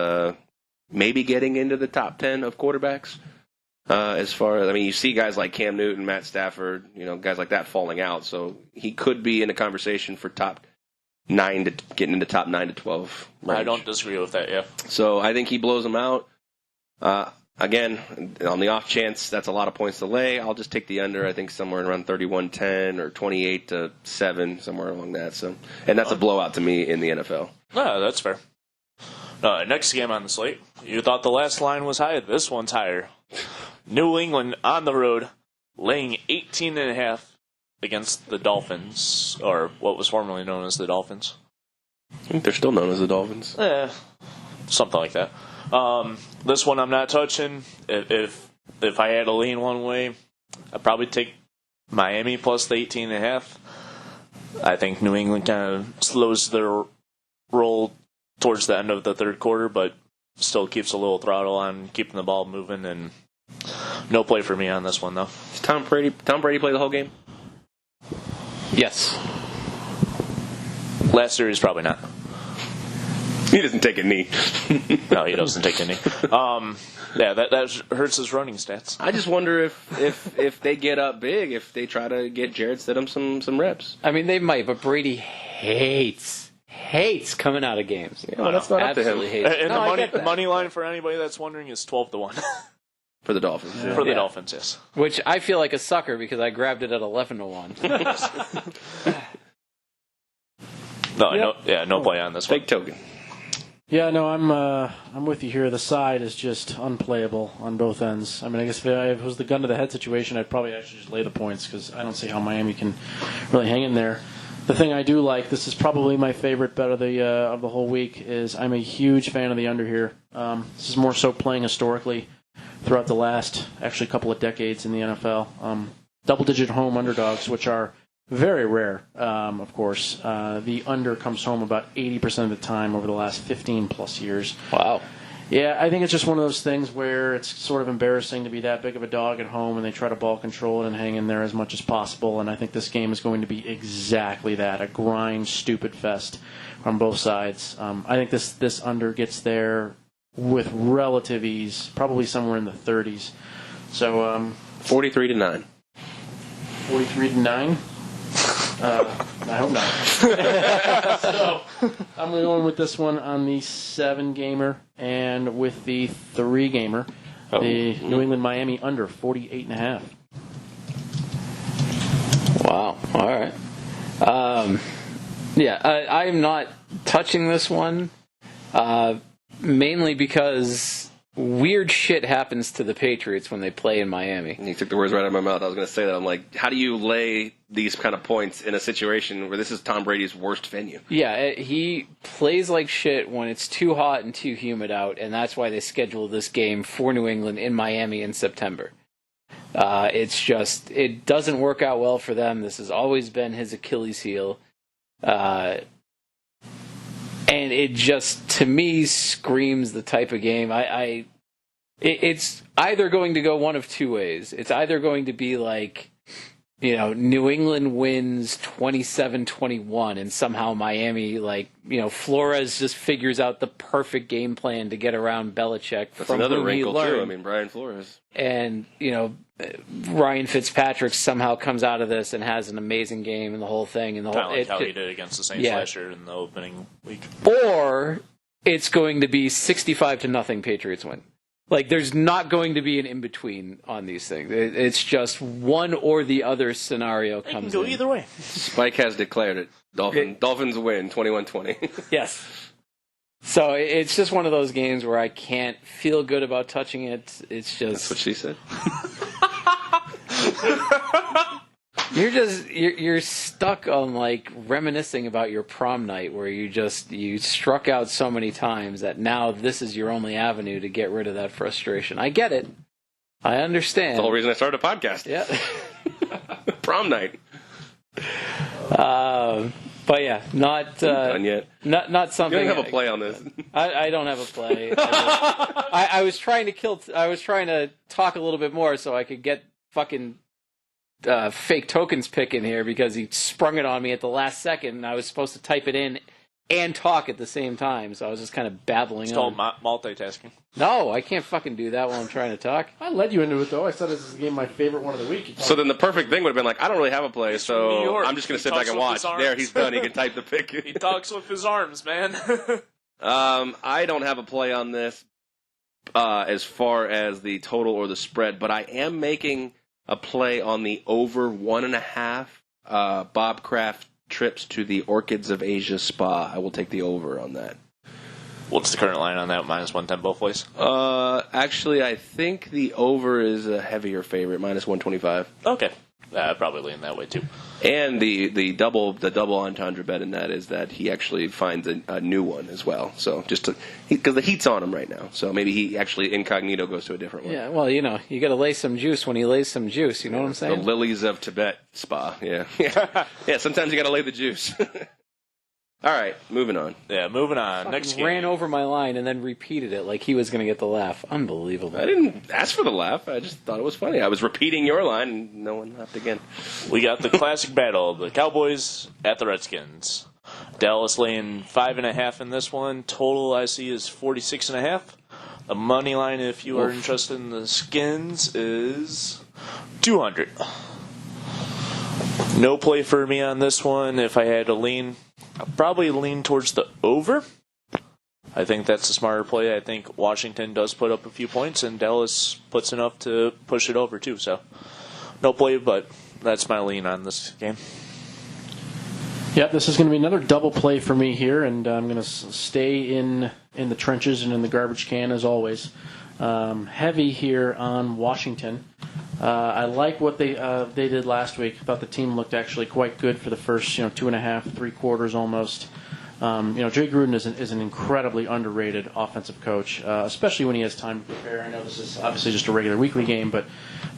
maybe getting into the top 10 of quarterbacks. As far as, you see guys like Cam Newton, Matt Stafford, guys like that falling out. So he could be in a conversation for top 9 to getting into top 9 to 12 range.
I don't disagree with that, yeah.
So I think he blows them out. Again, on the off chance that's a lot of points to lay, I'll just take the under. I think somewhere around 31-10 or 28-7, somewhere along that. So, and that's a blowout to me in the NFL.
No, that's fair. Next game on the slate. You thought the last line was high. This one's higher. New England on the road, laying 18.5 against the Dolphins, or what was formerly known as the Dolphins.
I think they're still known as the Dolphins.
Something like that. This one I'm not touching. If I had to lean one way, I'd probably take Miami plus the 18.5. I think New England kind of slows their roll towards the end of the third quarter, but still keeps a little throttle on keeping the ball moving, and no play for me on this one, though.
Does Tom Brady play the whole game?
Yes.
Last series, probably not.
He doesn't take a knee.
No, he doesn't take any. That hurts his running stats.
I just wonder if they get up big, if they try to get Jared Stidham some reps.
They might, but Brady hates coming out of games.
Yeah, well, that's not up to him.
Absolutely hates it.
And
No,
the money line for anybody that's wondering is 12-1
For the Dolphins. Yeah.
for the Dolphins. Yes.
Which I feel like a sucker because I grabbed it at 11-1.
No play on this one.
Fake token.
Yeah, no, I'm with you here. The side is just unplayable on both ends. I guess if it was the gun to the head situation, I'd probably actually just lay the points because I don't see how Miami can really hang in there. The thing I do like, this is probably my favorite bet of the whole week, is I'm a huge fan of the under here. This is more so playing historically throughout the last actually couple of decades in the NFL. Double-digit home underdogs, which are very rare, of course. The under comes home about 80% of the time over the last 15-plus years.
Wow.
Yeah, I think it's just one of those things where it's sort of embarrassing to be that big of a dog at home, and they try to ball control it and hang in there as much as possible. And I think this game is going to be exactly that, a grind, stupid fest on both sides. I think this under gets there with relative ease, probably somewhere in the 30s. So
43-9.
43-9. I hope not. So I'm going with this one on the 7-gamer and with the 3-gamer. The New England Miami under 48.5.
Wow. All right. I'm not touching this one, mainly because weird shit happens to the Patriots when they play in Miami.
You took the words right out of my mouth. I was going to say that. I'm like, how do you lay these kind of points in a situation where this is Tom Brady's worst venue?
Yeah, he plays like shit when it's too hot and too humid out, and that's why they scheduled this game for New England in Miami in September. It doesn't work out well for them. This has always been his Achilles heel. And it just, to me, screams the type of game. It's either going to go one of two ways. It's either going to be like New England wins 27-21, and somehow Miami, Flores just figures out the perfect game plan to get around Belichick.
That's
from
another
whom he
wrinkle, too.
learned.
I mean, Brian Flores.
And, Ryan Fitzpatrick somehow comes out of this and has an amazing game and the whole thing. And the
Kind
whole
of like how he did against the Saints last year in the opening week.
Or it's going to be 65-0 Patriots win. There's not going to be an in-between on these things. It's just one or the other scenario
It
comes
can go
in.
either way.
Spike has declared it. Dolphins win 21-20.
Yes. So it's just one of those games where I can't feel good about touching it. It's just...
That's what she said.
You're stuck on reminiscing about your prom night where you struck out so many times that now this is your only avenue to get rid of that frustration. I get it. I understand.
That's the whole reason I started a podcast.
Yeah.
Prom night.
But yeah, not
Done yet.
not something.
You don't have a play on this.
I don't have a play. I was trying to talk a little bit more so I could get fucking fake tokens pick in here because he sprung it on me at the last second, and I was supposed to type it in and talk at the same time. So I was just kind of babbling.
It's called multitasking.
No, I can't fucking do that while I'm trying to talk.
I led you into it, though. I said this is my favorite one of the week.
So then the perfect thing would have been I don't really have a play,
New
so
York.
I'm just going to
He
sit back
talks
and
with
watch.
his arms.
There, he's done. He can type the pick.
He talks with his arms, man.
I don't have a play on this as far as the total or the spread, but I am making a play on the over 1.5 Bob Kraft trips to the Orchids of Asia Spa. I will take the over on that.
What's the current line on that? -110 both ways?
Actually, I think the over is a heavier favorite, -125.
Okay. I'd probably lean that way, too.
And the double entendre bet in that is that he actually finds a new one as well. So because the heat's on him right now, so maybe he actually incognito goes to a different one.
Yeah, well, you got to lay some juice when he lays some juice. You know what I'm
The
saying?
Lilies of Tibet spa. Yeah, yeah. Sometimes you got to lay the juice. All right, moving on.
Yeah, moving on. Next game.
Ran over my line and then repeated it like he was going to get the laugh. Unbelievable.
I didn't ask for the laugh. I just thought it was funny. I was repeating your line, and no one laughed again.
We got the classic battle of the Cowboys at the Redskins. Dallas laying 5.5 in this one. Total I see is 46.5. The money line, if you are interested in the Skins, is 200. No play for me on this one. If I had to lean, I'd probably lean towards the over. I think that's a smarter play. I think Washington does put up a few points, and Dallas puts enough to push it over, too. So, no play, but that's my lean on this game.
Yep, this is going to be another double play for me here, and I'm going to stay in the trenches and in the garbage can as always. Heavy here on Washington. I like what they did last week. I thought the team looked actually quite good for the first 2.5, 3 quarters almost. Jay Gruden is an incredibly underrated offensive coach, especially when he has time to prepare. I know this is obviously just a regular weekly game, but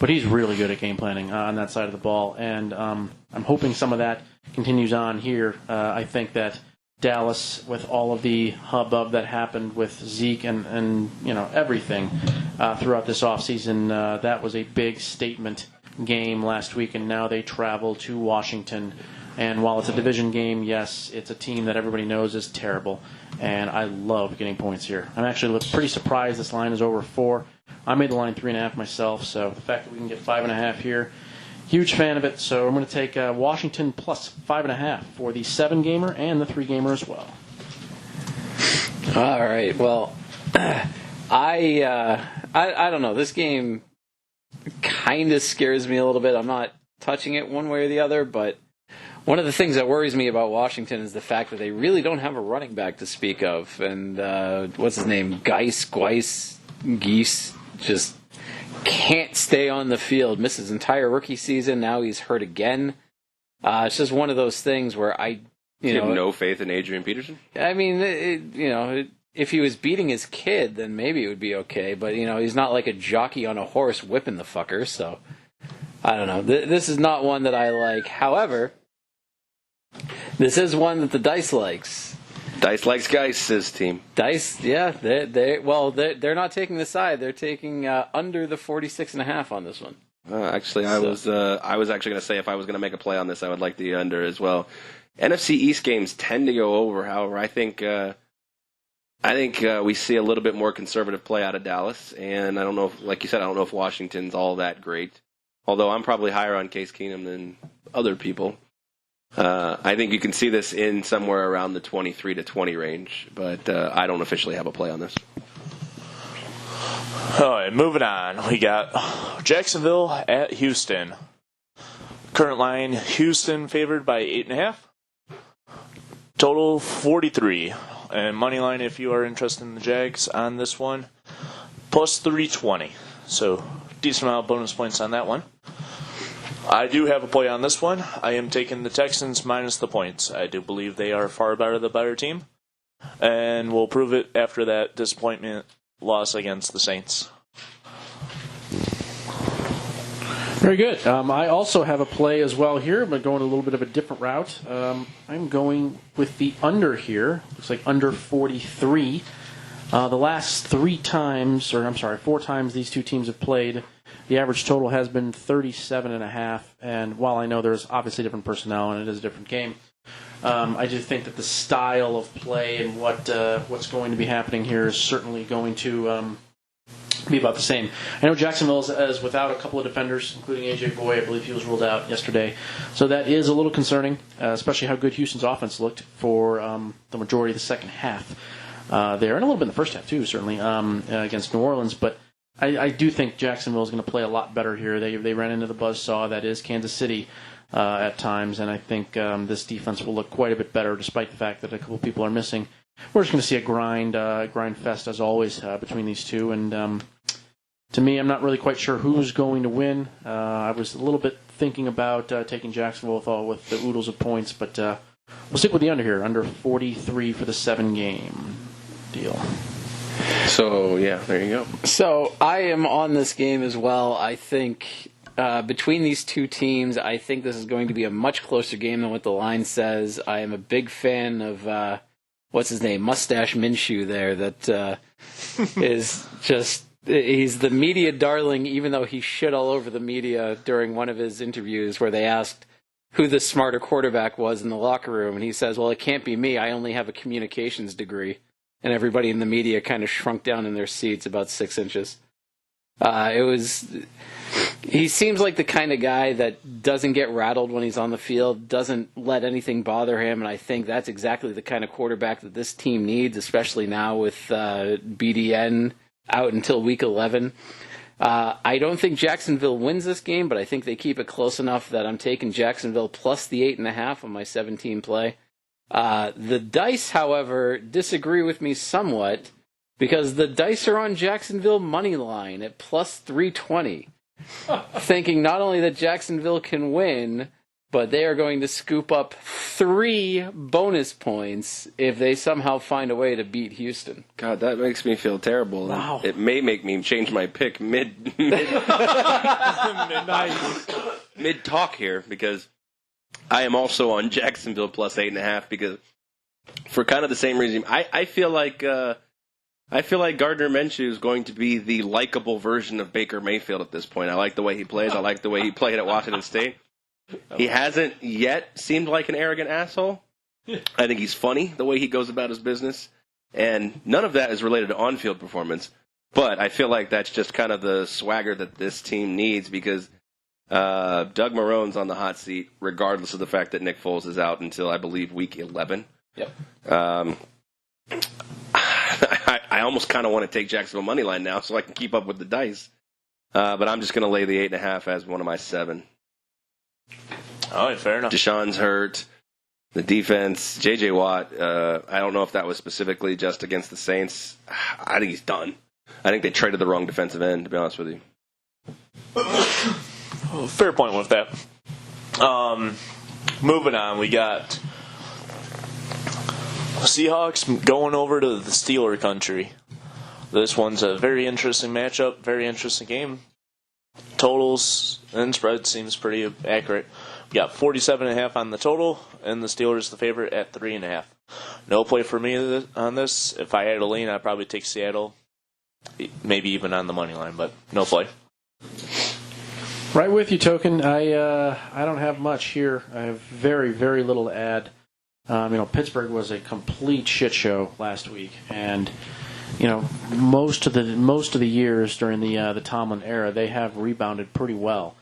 he's really good at game planning on that side of the ball, and I'm hoping some of that continues on here. I think that Dallas, with all of the hubbub that happened with Zeke and everything throughout this offseason, that was a big statement game last week, and now they travel to Washington. And while it's a division game, yes, it's a team that everybody knows is terrible, and I love getting points here. I'm actually pretty surprised this line is over 4. I made the line 3.5 myself, so the fact that we can get 5.5 here, huge fan of it. So I'm going to take Washington plus 5.5 for the 7-gamer and the 3-gamer as well.
All right. Well, I don't know. This game kind of scares me a little bit. I'm not touching it one way or the other, but one of the things that worries me about Washington is the fact that they really don't have a running back to speak of. And what's his name? Geese, just can't stay on the field. Missed his entire rookie season. Now he's hurt again. It's just one of those things where
You have no faith in Adrian Peterson?
I mean, if he was beating his kid, then maybe it would be okay. But, he's not like a jockey on a horse whipping the fucker. So, I don't know. This is not one that I like. However, this is one that the Dice likes.
Dice likes Geis, says team.
Dice, yeah. They're not taking the side. They're taking under the 46.5 on this one.
Actually, I was actually going to say if I was going to make a play on this, I would like the under as well. NFC East games tend to go over. However, I think we see a little bit more conservative play out of Dallas, and I don't know if, like you said, I don't know if Washington's all that great. Although I'm probably higher on Case Keenum than other people. I think you can see this in somewhere around the 23-20 range, but I don't officially have a play on this.
All right, moving on. We got Jacksonville at Houston. Current line, Houston favored by 8.5. Total 43. And money line, if you are interested in the Jags on this one, plus 320. So decent amount of bonus points on that one. I do have a play on this one. I am taking the Texans minus the points. I do believe they are far better the better team. And we'll prove it after that disappointment loss against the Saints.
Very good. I also have a play as well here, but going a little bit of a different route. I'm going with the under here. Looks like under 43. The last 4 times these two teams have played, the average total has been 37.5. And while I know there's obviously different personnel and it is a different game, I do think that the style of play and what's going to be happening here is certainly going to be about the same. I know Jacksonville is without a couple of defenders, including A.J. Boy. I believe he was ruled out yesterday. So that is a little concerning, especially how good Houston's offense looked for the majority of the second half there, and a little bit in the first half too, certainly, against New Orleans. But I do think Jacksonville is going to play a lot better here. They ran into the buzzsaw that is Kansas City at times, and I think this defense will look quite a bit better despite the fact that a couple people are missing. We're just going to see a grind fest as always between these two, and to me, I'm not really quite sure who's going to win. I was a little bit thinking about taking Jacksonville with the oodles of points, but we'll stick with the under here, under 43 for the 7-game deal.
So, yeah, there you go.
So I am on this game as well. I think between these two teams, I think this is going to be a much closer game than what the line says. I am a big fan of, what's his name, Mustache Minshew there, that is just... He's the media darling, even though he shit all over the media during one of his interviews where they asked who the smarter quarterback was in the locker room. And he says, well, it can't be me. I only have a communications degree. And everybody in the media kind of shrunk down in their seats about 6 inches. He seems like the kind of guy that doesn't get rattled when he's on the field, doesn't let anything bother him. And I think that's exactly the kind of quarterback that this team needs, especially now with BDN out until week 11. I don't think Jacksonville wins this game, but I think they keep it close enough that I'm taking Jacksonville plus the 8.5 on my 17 play. The dice, however, disagree with me somewhat because the dice are on Jacksonville money line at plus 320, thinking not only that Jacksonville can win, but they are going to scoop up 3 bonus points if they somehow find a way to beat Houston.
God, that makes me feel terrible.
Wow.
It may make me change my pick mid talk here because I am also on Jacksonville plus 8.5 because for kind of the same reason. I feel like Gardner Minshew is going to be the likable version of Baker Mayfield at this point. I like the way he plays. I like the way he played at Washington State. He hasn't yet seemed like an arrogant asshole. I think he's funny, the way he goes about his business. And none of that is related to on-field performance. But I feel like that's just kind of the swagger that this team needs because Doug Marrone's on the hot seat, regardless of the fact that Nick Foles is out until, I believe, week 11.
Yep.
I almost kind of want to take Jacksonville money line now so I can keep up with the dice. But I'm just going to lay the 8.5 as one of my 7.
All right, fair enough.
Deshaun's hurt. The defense, J.J. Watt, I don't know if that was specifically just against the Saints. I think he's done. I think they traded the wrong defensive end, to be honest with you.
Fair point with that. Moving on, we got Seahawks going over to the Steeler country. This one's a very interesting matchup, very interesting game. Totals and spread seems pretty accurate. We got 47.5 on the total, and the Steelers the favorite at 3.5. No play for me on this. If I had a lean, I'd probably take Seattle, maybe even on the money line, but no play.
Right with you, Token. I don't have much here. I have very, very little to add. Pittsburgh was a complete shit show last week, and most of the years during the Tomlin era, they have rebounded pretty well.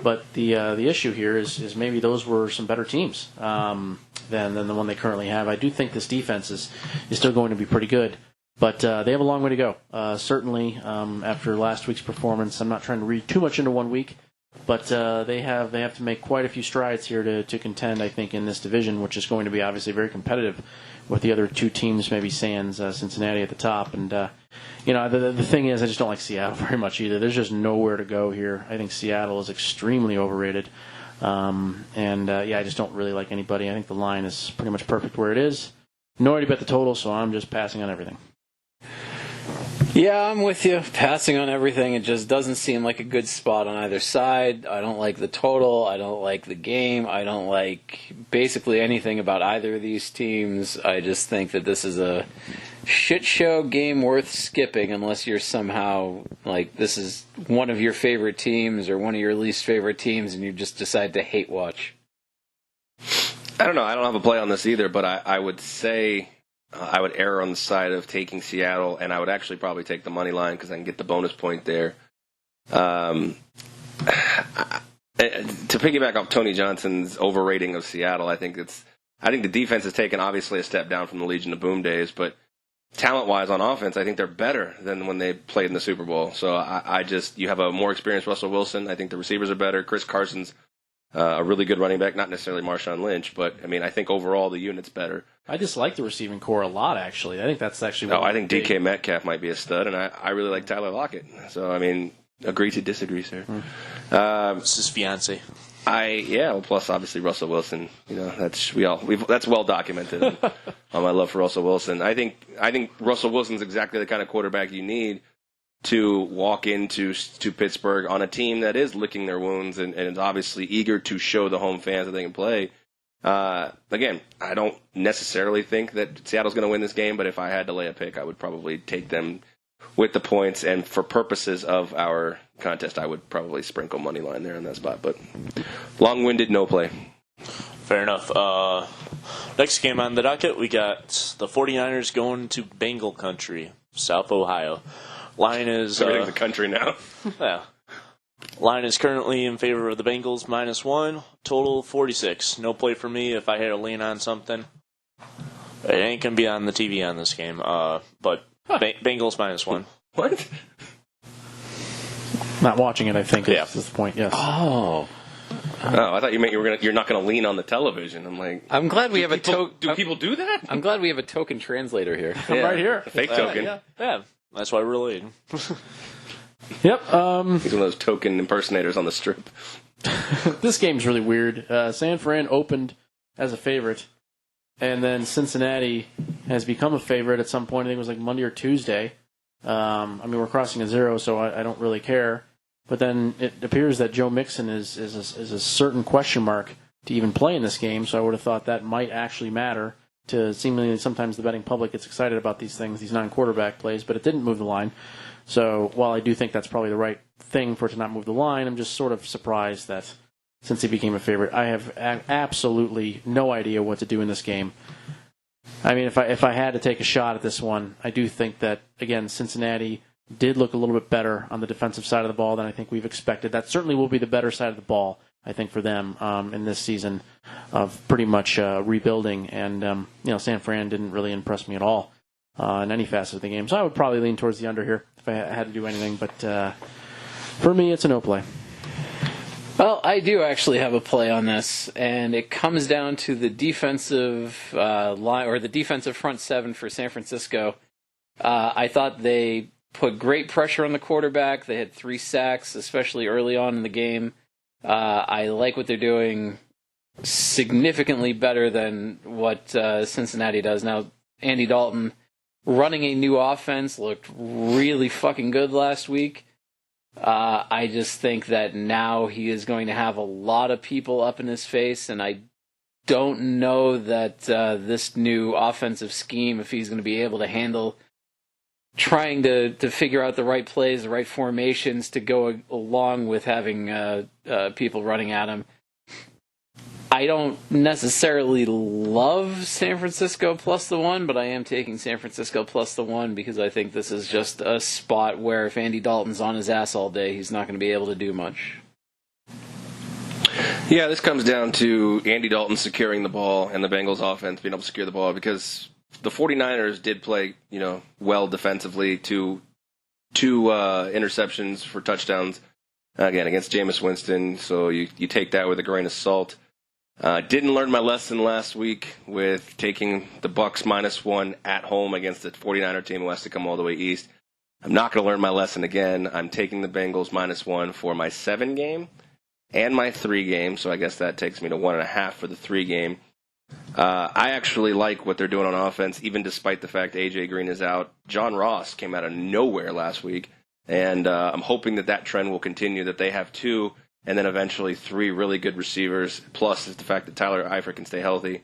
But the issue here is maybe those were some better teams than the one they currently have. I do think this defense is still going to be pretty good, but they have a long way to go. Certainly, after last week's performance, I'm not trying to read too much into 1 week, but they have to make quite a few strides here to contend, I think, in this division, which is going to be obviously very competitive with the other two teams, maybe sans Cincinnati at the top. And the thing is, I just don't like Seattle very much either. There's just nowhere to go here. I think Seattle is extremely overrated. I just don't really like anybody. I think the line is pretty much perfect where it is. No idea about the total, so I'm just passing on everything.
Yeah, I'm with you. Passing on everything. It just doesn't seem like a good spot on either side. I don't like the total. I don't like the game. I don't like basically anything about either of these teams. I just think that this is a shit show game worth skipping unless you're somehow like this is one of your favorite teams or one of your least favorite teams and you just decide to hate watch.
I don't know. I don't have a play on this either, but I would say I would err on the side of taking Seattle, and I would actually probably take the money line because I can get the bonus point there. To piggyback off Tony Johnson's overrating of Seattle, I think the defense has taken obviously a step down from the Legion of Boom days, but talent-wise on offense, I think they're better than when they played in the Super Bowl. So you have a more experienced Russell Wilson. I think the receivers are better. Chris Carson's a really good running back, not necessarily Marshawn Lynch, but I think overall the unit's better.
I dislike the receiving core a lot, actually. I think that's actually.
I think DK Metcalf might be a stud, and I really like Tyler Lockett. So agree to disagree, sir.
It's his fiance.
Plus obviously Russell Wilson. That's well documented on my love for Russell Wilson. I think Russell Wilson's exactly the kind of quarterback you need to walk into Pittsburgh on a team that is licking their wounds and is obviously eager to show the home fans that they can play. Again, I don't necessarily think that Seattle's going to win this game, but if I had to lay a pick, I would probably take them with the points. And for purposes of our contest, I would probably sprinkle money line there on that spot. But long-winded, no play.
Fair enough. Next game on the docket, we got the 49ers going to Bengal country, South Ohio. Line is
the country now.
Yeah. Line is currently in favor of the Bengals, -1, total 46. No play for me if I had to lean on something. It ain't going to be on the TV on this game, but Bengals -1.
What?
Not watching it, I think,
Yeah.
is the point, yes.
Oh,
I thought you meant you're not going to lean on the television. I'm like,
I'm glad we have
do people do that?
I'm glad we have a token translator here.
I'm right here.
Fake token.
Yeah, that's why we're leading.
Yep.
He's one of those token impersonators on the strip.
This game's really weird. San Fran opened as a favorite, and then Cincinnati has become a favorite at some point. I think it was like Monday or Tuesday. We're crossing a 0, so I don't really care. But then it appears that Joe Mixon is a certain question mark to even play in this game, so I would have thought that might actually matter. To seemingly sometimes the betting public gets excited about these things, these non-quarterback plays, but it didn't move the line. So while I do think that's probably the right thing for it to not move the line, I'm just sort of surprised that since he became a favorite, I have absolutely no idea what to do in this game. If I had to take a shot at this one, I do think that, again, Cincinnati did look a little bit better on the defensive side of the ball than I think we've expected. That certainly will be the better side of the ball, I think, for them in this season of pretty much rebuilding. And, San Fran didn't really impress me at all in any facet of the game. So I would probably lean towards the under here if I had to do anything. But for me, it's a no play.
Well, I do actually have a play on this, and it comes down to the defensive line or the defensive front seven for San Francisco. I thought they put great pressure on the quarterback. They had 3 sacks, especially early on in the game. I like what they're doing significantly better than what Cincinnati does. Now, Andy Dalton running a new offense looked really fucking good last week. I just think that now he is going to have a lot of people up in his face, and I don't know that this new offensive scheme, if he's going to be able to handle trying to figure out the right plays, the right formations to go along with having people running at him. I don't necessarily love San Francisco plus the 1, but I am taking San Francisco plus the 1 because I think this is just a spot where if Andy Dalton's on his ass all day, he's not going to be able to do much.
Yeah, this comes down to Andy Dalton securing the ball and the Bengals offense being able to secure the ball because the 49ers did play, well defensively, two interceptions for touchdowns, again, against Jameis Winston, so you take that with a grain of salt. Didn't learn my lesson last week with taking the Bucs -1 at home against the 49er team who has to come all the way east. I'm not going to learn my lesson again. I'm taking the Bengals -1 for my 7 game and my 3 game, so I guess that takes me to 1.5 for the 3 game. I actually like what they're doing on offense, even despite the fact A.J. Green is out. John Ross came out of nowhere last week, and I'm hoping that trend will continue, that they have 2 and then eventually 3 really good receivers, plus the fact that Tyler Eifert can stay healthy.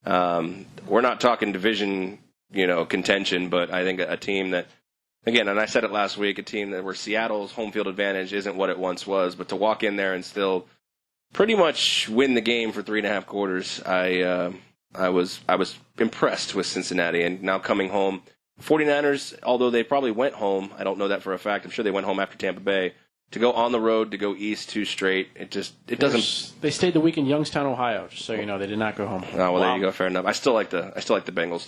We're not talking division, contention, but I think a team that, again, and I said it last week, a team that where Seattle's home field advantage isn't what it once was, but to walk in there and still pretty much win the game for 3.5 quarters, I was impressed with Cincinnati. And now coming home, 49ers, although they probably went home, I don't know that for a fact. I'm sure they went home after Tampa Bay. To go on the road, to go east 2 straight, it doesn't.
They stayed the week in Youngstown, Ohio, just so you know. They did not go home.
Oh, well, there you go. Fair enough. I still like the Bengals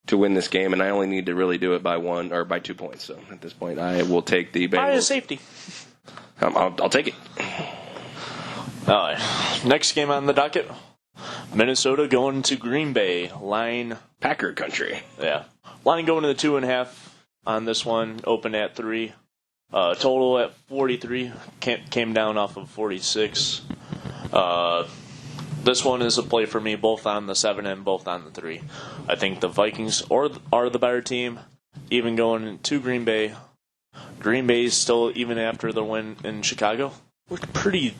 to win this game, and I only need to really do it by 1 or by 2 points. So at this point, I will take the Bengals.
By safety.
I'll take it.
All right. Next game on the docket, Minnesota going to Green Bay. Line
Packer country.
Yeah. Line going to the 2.5 on this one. Open at 3. Total at 43. Came down off of 46. This one is a play for me, both on the 7 and both on the 3. I think the Vikings are the better team. Even going to Green Bay. Green Bay still, even after the win in Chicago, looked pretty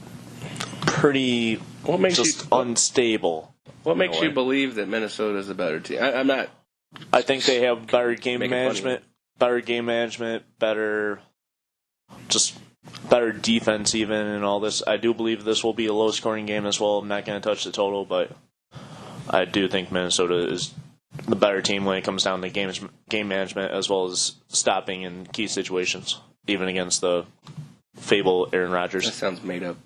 what makes
just
you
unstable.
What makes you believe that Minnesota is a better team? I'm not.
I think they have better game management, better defense even, and all this. I do believe this will be a low-scoring game as well. I'm not going to touch the total, but I do think Minnesota is the better team when it comes down to game management as well as stopping in key situations, even against the fable Aaron Rodgers.
That sounds made up.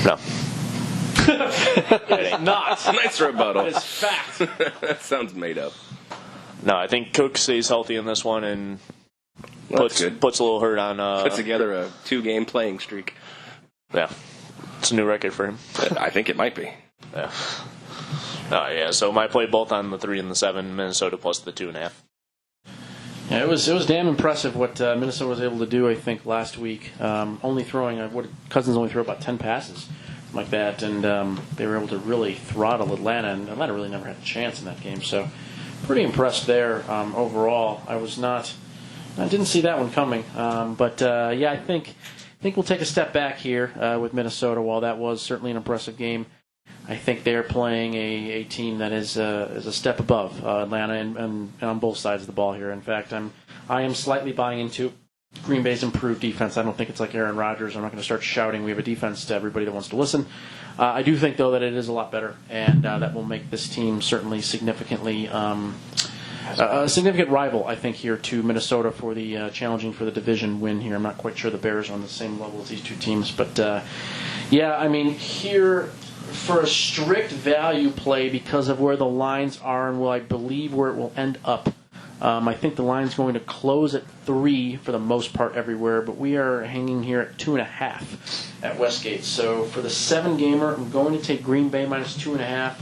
No.
It is not.
Nice rebuttal.
It is fact.
That sounds made up.
No, I think Cook stays healthy in this one and puts a
That's good.
little hurt on.
Puts together a 2-game playing streak.
Yeah, it's a new record for him.
I think it might be.
Yeah. Yeah. So my play both on the 3 and the 7, Minnesota plus the 2.5.
Yeah, it was damn impressive what Minnesota was able to do. I think last week, only throwing Cousins only threw about 10 passes like that, and they were able to really throttle Atlanta, and Atlanta really never had a chance in that game. So pretty impressed there overall. I didn't see that one coming, but I think we'll take a step back here with Minnesota. While that was certainly an impressive game, I think they're playing a team that is a step above Atlanta and on both sides of the ball here. In fact, I am slightly buying into Green Bay's improved defense. I don't think it's like Aaron Rodgers. I'm not going to start shouting we have a defense to everybody that wants to listen. I do think, though, that it is a lot better, and that will make this team certainly significantly a significant rival, I think, here to Minnesota for the challenging for the division win here. I'm not quite sure the Bears are on the same level as these two teams, but here for a strict value play because of where the lines are and I believe where it will end up. I think the line's going to close at 3 for the most part everywhere, but we are hanging here at 2.5 at Westgate. So for the 7-gamer, I'm going to take Green Bay minus 2.5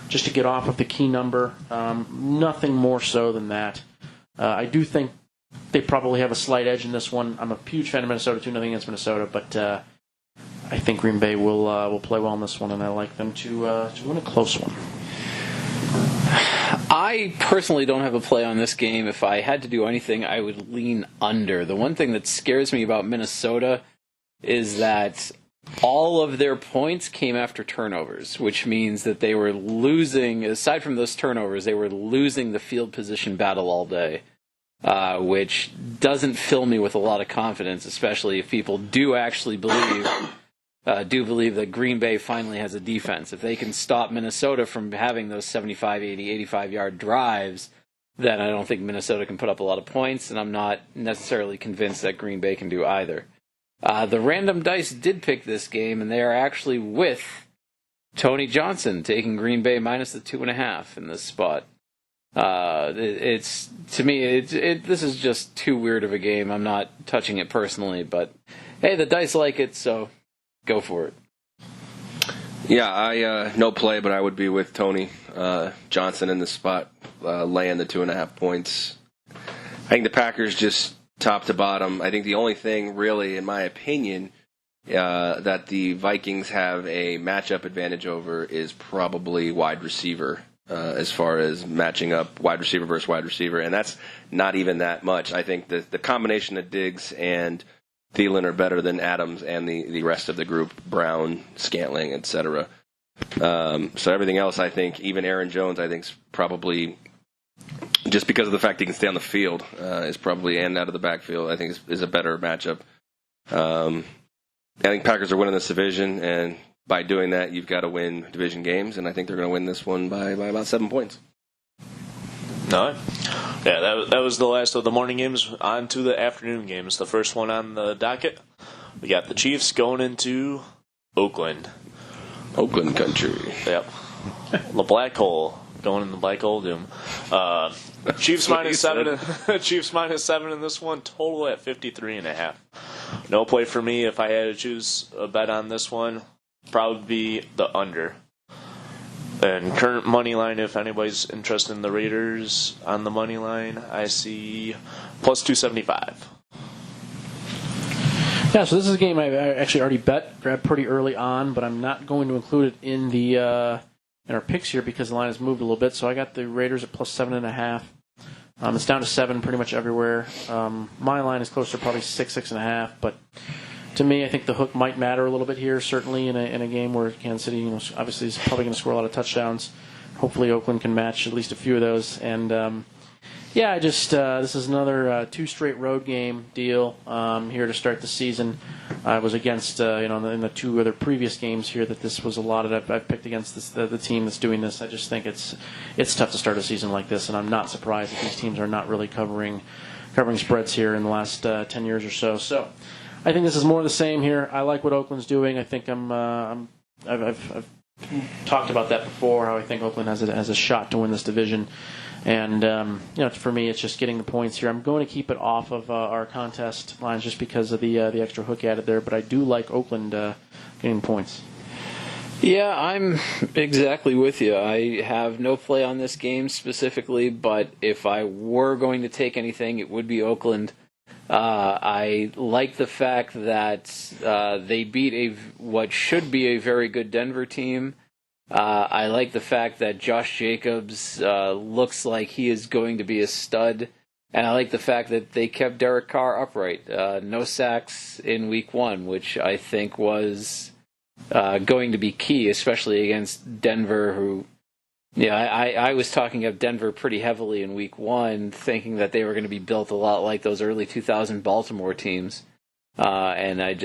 just to get off of the key number. Nothing more so than that. I do think they probably have a slight edge in this one. I'm a huge fan of Minnesota, 2-0 against Minnesota, but I think Green Bay will play well in this one, and I like them to win a close one.
I personally don't have a play on this game. If I had to do anything, I would lean under. The one thing that scares me about Minnesota is that all of their points came after turnovers, which means that they were losing, aside from those turnovers, they were losing the field position battle all day, which doesn't fill me with a lot of confidence, especially if people do actually believe that Green Bay finally has a defense. If they can stop Minnesota from having those 75, 80, 85-yard drives, then I don't think Minnesota can put up a lot of points, and I'm not necessarily convinced that Green Bay can do either. The Random Dice did pick this game, and they are actually with Tony Johnson, taking Green Bay minus the 2.5 in this spot. It's to me, this is just too weird of a game. I'm not touching it personally, but hey, the dice like it, so go for it.
Yeah, I no play, but I would be with Tony Johnson in this spot, laying the 2.5 points. I think the Packers just top to bottom. I think the only thing really, in my opinion, that the Vikings have a matchup advantage over is probably wide receiver, as far as matching up wide receiver versus wide receiver, and that's not even that much. I think the combination of Diggs and Thielen are better than Adams and the rest of the group, Brown, Scantling, etc. So everything else, I think, even Aaron Jones, I think, is probably, just because of the fact he can stay on the field, is probably, and out of the backfield, I think is a better matchup. I think Packers are winning this division, and by doing that, you've got to win division games, and I think they're going to win this one by about 7 points.
No. Yeah, that was the last of the morning games. On to the afternoon games. The first one on the docket, we got the Chiefs going into Oakland.
Oakland country.
Yep. The black hole. Going in the black hole doom. Chiefs minus 7. Chiefs minus 7 in this one. Total at 53.5. No play for me. If I had to choose a bet on this one, probably be the under. And current money line, if anybody's interested in the Raiders on the money line, I see plus 275.
Yeah, so this is a game I actually already grabbed pretty early on, but I'm not going to include it in the in our picks here because the line has moved a little bit. So I got the Raiders at plus 7.5. It's down to 7 pretty much everywhere. My line is closer to probably 6.5, but to me, I think the hook might matter a little bit here, certainly in a game where Kansas City, obviously is probably going to score a lot of touchdowns. Hopefully Oakland can match at least a few of those. And, I just this is another 2 straight road game deal here to start the season. I was against, in the 2 other previous games here that this was allotted. I've picked against the team that's doing this. I just think it's tough to start a season like this, and I'm not surprised that these teams are not really covering spreads here in the last 10 years or so. So I think this is more of the same here. I like what Oakland's doing. I think I've talked about that before, how I think Oakland has a shot to win this division. And, for me, it's just getting the points here. I'm going to keep it off of our contest lines just because of the extra hook added there. But I do like Oakland getting points.
Yeah, I'm exactly with you. I have no play on this game specifically, but if I were going to take anything, it would be Oakland. I like the fact that they beat what should be a very good Denver team. I like the fact that Josh Jacobs looks like he is going to be a stud. And I like the fact that they kept Derek Carr upright. No sacks in week 1, which I think was going to be key, especially against Denver, who... Yeah, I was talking up Denver pretty heavily in week 1, thinking that they were going to be built a lot like those early 2000 Baltimore teams. And I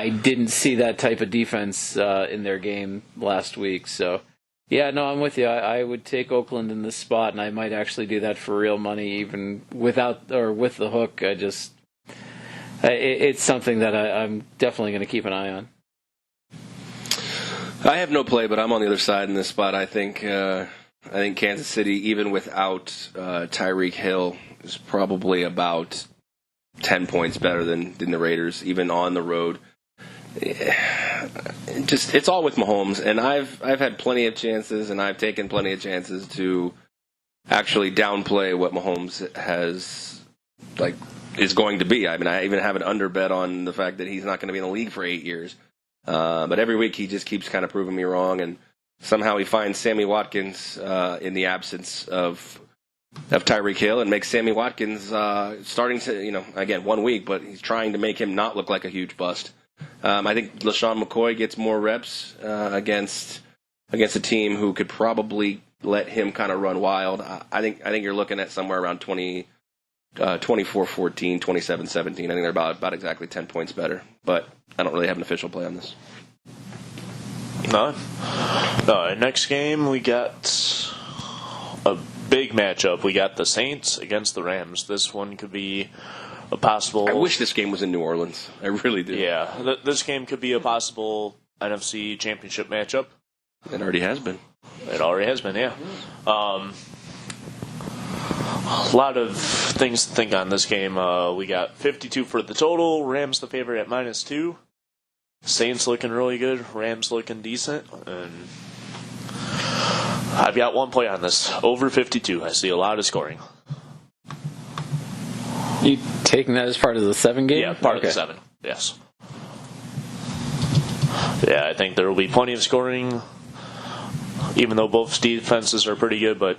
didn't see that type of defense in their game last week. So, yeah, no, I'm with you. I would take Oakland in this spot, and I might actually do that for real money, even without or with the hook. It's something that I'm definitely going to keep an eye on.
I have no play, but I'm on the other side in this spot. I think Kansas City, even without Tyreek Hill, is probably about 10 points better than the Raiders, even on the road. It's all with Mahomes, and I've had plenty of chances, and I've taken plenty of chances to actually downplay what Mahomes is going to be. I mean, I even have an under bet on the fact that he's not going to be in the league for 8 years. But every week he just keeps kind of proving me wrong, and somehow he finds Sammy Watkins in the absence of Tyreek Hill and makes Sammy Watkins starting to, again, 1 week, but he's trying to make him not look like a huge bust. I think LaShawn McCoy gets more reps against a team who could probably let him kind of run wild. I think you're looking at somewhere around 24-14, 27-17. I think they're about exactly 10 points better. But I don't really have an official play on this.
No. Next game, we got a big matchup. We got the Saints against the Rams. This one could be a possible...
I wish this game was in New Orleans. I really do.
Yeah, this game could be a possible NFC Championship matchup.
It already has been.
It already has been, yeah. A lot of things to think on this game. We got 52 for the total. Rams the favorite at -2. Saints looking really good. Rams looking decent. And I've got one play on this. Over 52. I see a lot of scoring.
You taking that as part of the 7 game?
Yeah, part of the 7. Yes. Yeah, I think there will be plenty of scoring, even though both defenses are pretty good, but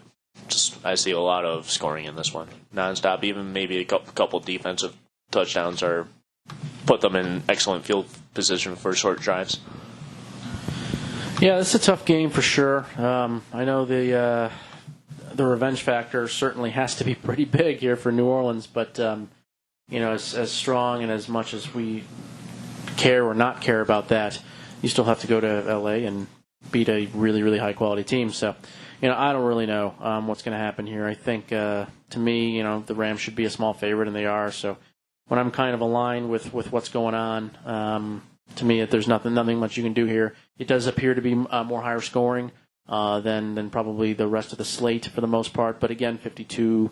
I see a lot of scoring in this one. Non-stop, even maybe a couple defensive touchdowns are put them in excellent field position for short drives.
Yeah, this is a tough game for sure. I know the revenge factor certainly has to be pretty big here for New Orleans, but as strong and as much as we care or not care about that, you still have to go to LA and beat a really, really high quality team. So, I don't really know what's going to happen here. I think, to me, the Rams should be a small favorite, and they are. So, when I'm kind of aligned with what's going on, to me, there's nothing much you can do here. It does appear to be more higher scoring than probably the rest of the slate for the most part. But again, 52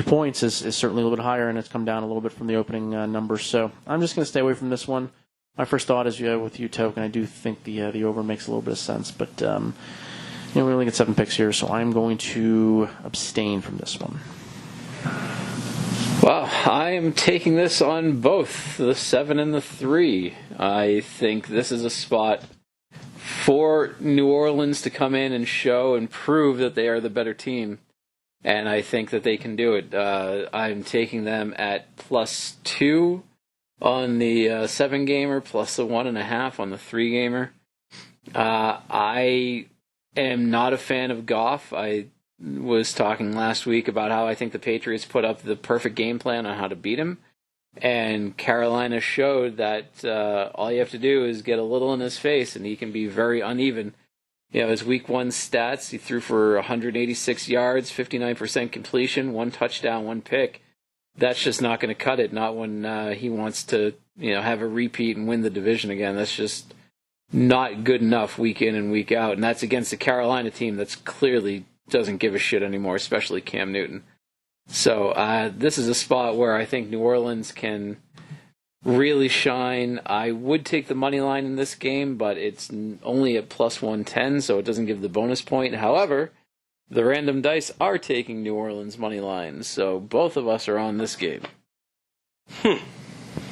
points is certainly a little bit higher, and it's come down a little bit from the opening numbers. So I'm just going to stay away from this one. My first thought is with you, Token. I do think the over makes a little bit of sense, but we only get 7 picks here, so I'm going to abstain from this one.
Well, I am taking this on both the 7 and the 3. I think this is a spot for New Orleans to come in and show and prove that they are the better team, and I think that they can do it. I'm taking them at +2 on the 7-gamer, plus the 1.5 on the 3-gamer. I am not a fan of Goff. I was talking last week about how I think the Patriots put up the perfect game plan on how to beat him, and Carolina showed that all you have to do is get a little in his face, and he can be very uneven. His Week 1 stats, he threw for 186 yards, 59% completion, 1 touchdown, 1 pick. That's just not going to cut it, not when he wants to have a repeat and win the division again. That's just not good enough week in and week out, and that's against a Carolina team that's clearly doesn't give a shit anymore, especially Cam Newton. So this is a spot where I think New Orleans can really shine. I would take the money line in this game, but it's only at +110, so it doesn't give the bonus point. However, the random dice are taking New Orleans money line, so both of us are on this game.
Is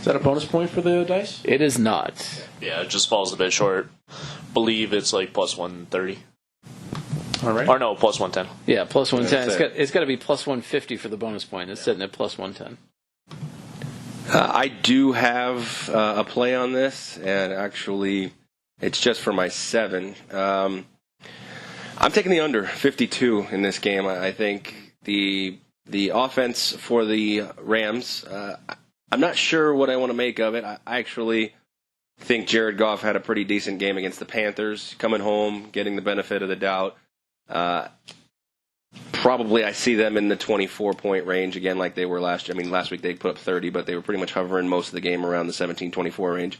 that a bonus point for the dice?
It is not.
Yeah, it just falls a bit short. Believe it's like +130.
All right.
Or no, +110.
Yeah, +110. It's got to be +150 for the bonus point. It's sitting at +110.
I do have a play on this, and actually, it's just for my 7. I'm taking the under 52 in this game. I think the offense for the Rams, I'm not sure what I want to make of it. I actually think Jared Goff had a pretty decent game against the Panthers, coming home, getting the benefit of the doubt. Probably I see them in the 24-point range again like they were last year. I mean, last week they put up 30, but they were pretty much hovering most of the game around the 17-24 range.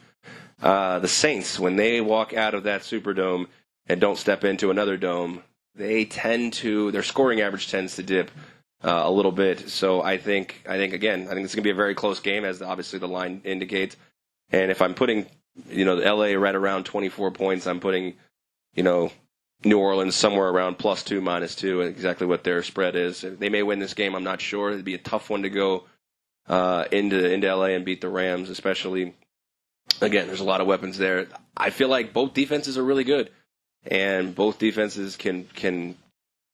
The Saints, when they walk out of that Superdome and don't step into another dome, their scoring average tends to dip a little bit. So I think it's going to be a very close game, as obviously the line indicates. And if I'm putting, LA right around 24 points, I'm putting, New Orleans somewhere around +2, -2, exactly what their spread is. They may win this game. I'm not sure. It'd be a tough one to go into LA and beat the Rams, especially. Again, there's a lot of weapons there. I feel like both defenses are really good, and both defenses can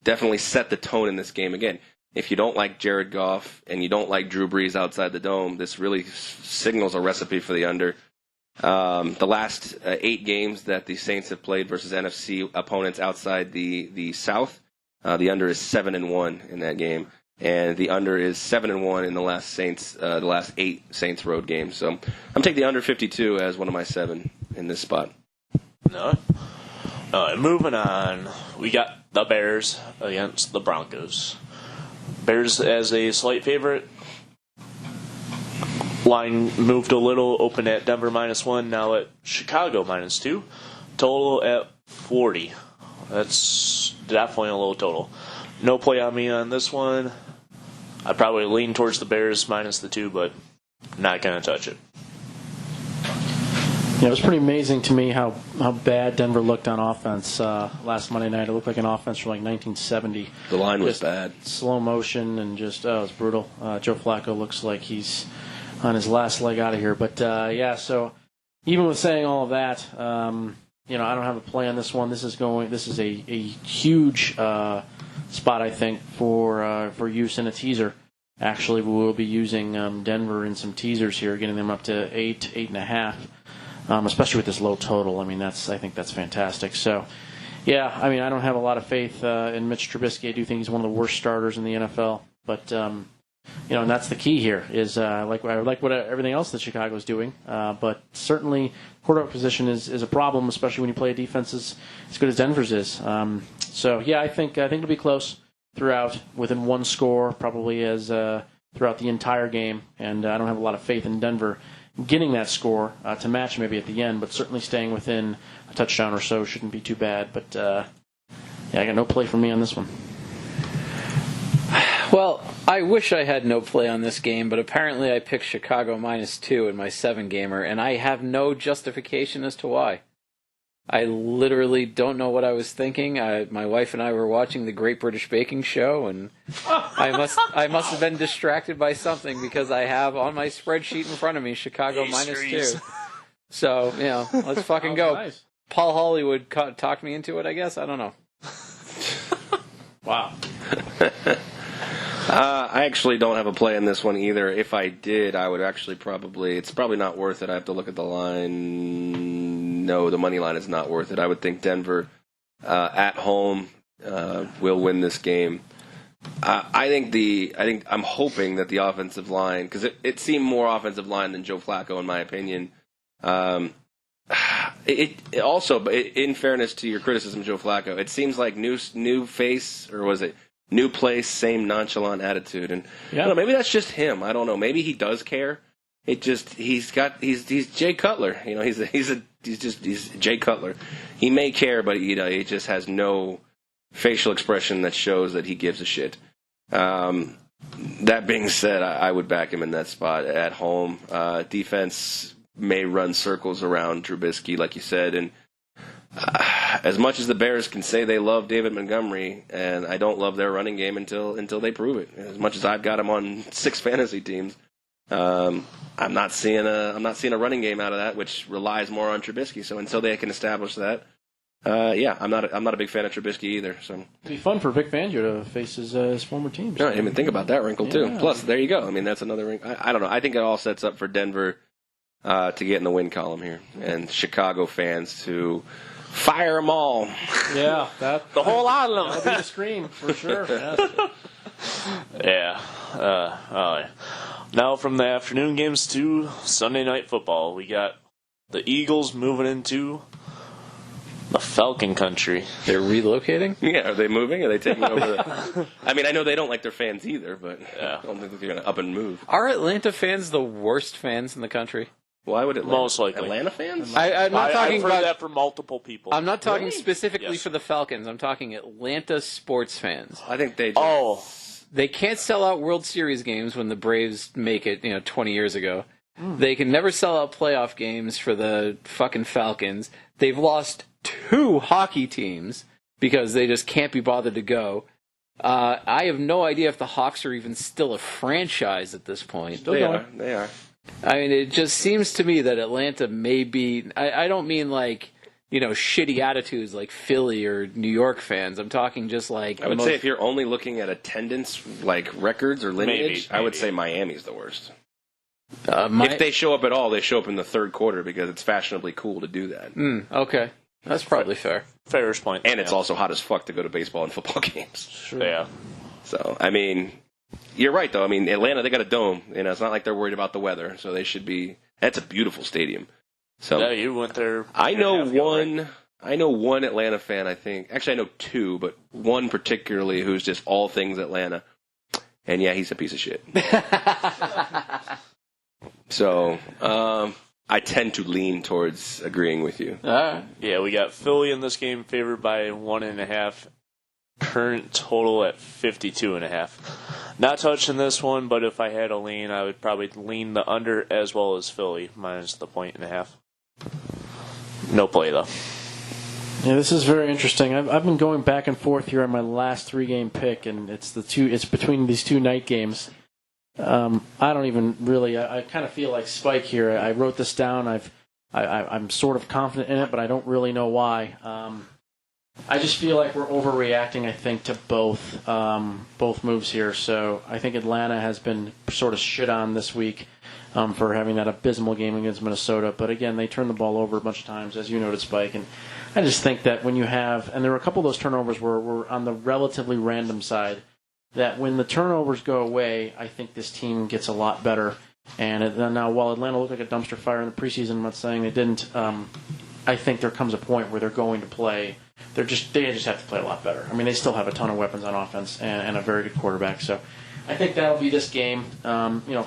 definitely set the tone in this game. Again, if you don't like Jared Goff and you don't like Drew Brees outside the dome, this really signals a recipe for the under. The last 8 games that the Saints have played versus NFC opponents outside the South, the under is 7-1 in that game, and the under is 7-1 in the last 8 Saints road games. So I'm taking the under 52 as one of my 7 in this spot.
No. Moving on, we got the Bears against the Broncos. Bears as a slight favorite. Line moved a little, open at Denver -1, now at Chicago -2. Total at 40. That's definitely a low total. No play on me on this one. I'd probably lean towards the Bears minus the 2, but not going to touch it.
Yeah, it was pretty amazing to me how bad Denver looked on offense last Monday night. It looked like an offense from like 1970.
The line was
Just
bad.
Slow motion and just, it was brutal. Joe Flacco looks like he's on his last leg out of here. But, so even with saying all of that, I don't have a play on this one. This is a huge spot, I think, for use in a teaser. Actually, we will be using Denver in some teasers here, getting them up to 8.5. Especially with this low total. I think that's fantastic. So, I don't have a lot of faith in Mitch Trubisky. I do think he's one of the worst starters in the NFL. But, and that's the key here is I like what everything else that Chicago's doing. But certainly quarterback position is a problem, especially when you play a defense as good as Denver's is. I think it'll be close throughout, within one score, probably as throughout the entire game. And I don't have a lot of faith in Denver getting that score to match maybe at the end, but certainly staying within a touchdown or so shouldn't be too bad. But, I got no play for me on this one.
Well, I wish I had no play on this game, but apparently I picked Chicago -2 in my 7-gamer, and I have no justification as to why. I literally don't know what I was thinking. My wife and I were watching the Great British Baking Show, and I must have been distracted by something because I have on my spreadsheet in front of me Chicago -2. So, let's fucking go.
Nice.
Paul Hollywood talked me into it, I guess. I don't know.
Wow.
I actually don't have a play in this one either. If I did, I would actually it's probably not worth it. I have to look at the line. No, the money line is not worth it. I would think Denver at home will win this game. I'm hoping that the offensive line, because it seemed more offensive line than Joe Flacco in my opinion. It also, in fairness to your criticism of Joe Flacco, it seems like new face, or was it new place, same nonchalant attitude, and I don't know, maybe that's just him. I don't know. Maybe he does care. He's Jay Cutler. He's Jay Cutler. He may care, but he just has no facial expression that shows that he gives a shit. That being said, I would back him in that spot at home. Defense may run circles around Trubisky, like you said, and as much as the Bears can say they love David Montgomery, and I don't love their running game until they prove it. As much as I've got him on 6 fantasy teams, I'm not seeing a running game out of that, which relies more on Trubisky. So until they can establish that, I'm not a big fan of Trubisky either. So
It'd be fun for Vic Fangio to face his former teams.
No, I didn't even think about that wrinkle too. Plus, there you go. That's another wrinkle. I don't know. I think it all sets up for Denver to get in the win column here, and Chicago fans to fire them all.
Yeah,
the whole lot of them.
That'll be the scream for sure.
Now from the afternoon games to Sunday night football, we got the Eagles moving into the Falcon country.
They're relocating?
Yeah, are they moving? Are they taking over? I know they don't like their fans either, but I don't think they're going to up and move.
Are Atlanta fans the worst fans in the country?
Why would Atlanta?
Most likely.
Atlanta fans?
I'm not talking
I've heard
about
that from multiple people.
I'm not talking specifically
Yes.
for the Falcons. I'm talking Atlanta sports fans.
I think they
They can't sell out World Series games when the Braves make it, 20 years ago. They can never sell out playoff games for the fucking Falcons. They've lost 2 hockey teams because they just can't be bothered to go. I have no idea if the Hawks are even still a franchise at this point.
They are.
It just seems to me that Atlanta may be... I don't mean shitty attitudes like Philly or New York fans. I'm talking just like...
I would say if you're only looking at attendance, like records or lineage,
Maybe.
I would say Miami's the worst. If they show up at all, they show up in the third quarter because it's fashionably cool to do that.
Okay. That's probably fair.
Fairest point.
And it's also hot as fuck to go to baseball and football games.
Sure. Yeah.
So, I mean, you're right, though. I mean, Atlanta, they got a dome. It's not like they're worried about the weather, so they should be. That's a beautiful stadium. So
Yeah, you went there.
I know one Atlanta fan, I think. Actually, I know two, but one particularly who's just all things Atlanta. And yeah, he's a piece of shit. So, I tend to lean towards agreeing with you.
All right.
Yeah, we got Philly in this game favored by 1.5. Current total at 52.5. Not touching this one, but if I had a lean, I would probably lean the under as well as Philly minus the 1.5. No play though.
Yeah, this is very interesting. I've been going back and forth here on my last 3-game pick, and it's between these two night games. I don't even really. I kind of feel like Spike here. I wrote this down. I'm sort of confident in it, but I don't really know why. I just feel like we're overreacting, I think, to both moves here. So I think Atlanta has been sort of shit on this week for having that abysmal game against Minnesota. But again, they turned the ball over a bunch of times, as you noted, Spike. And I just think that when you have, and there were a couple of those turnovers were on the relatively random side, that when the turnovers go away, I think this team gets a lot better. And now, while Atlanta looked like a dumpster fire in the preseason, I'm not saying they didn't. I think there comes a point where they're going to play. They just have to play a lot better. I mean, they still have a ton of weapons on offense and a very good quarterback. So I think that'll be this game.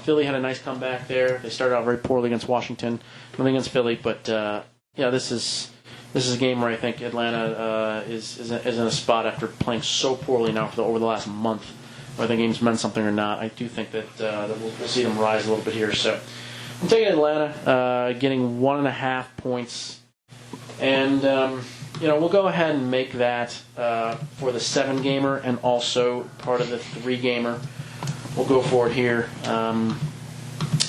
Philly had a nice comeback there. They started out very poorly against Washington, nothing against Philly, but this is a game where I think Atlanta is in a spot after playing so poorly now over the last month, whether the game's meant something or not. I do think that we'll see them rise a little bit here. So I'm taking Atlanta, getting 1.5 points. And, we'll go ahead and make that for the 7-gamer and also part of the 3-gamer. We'll go for it here. I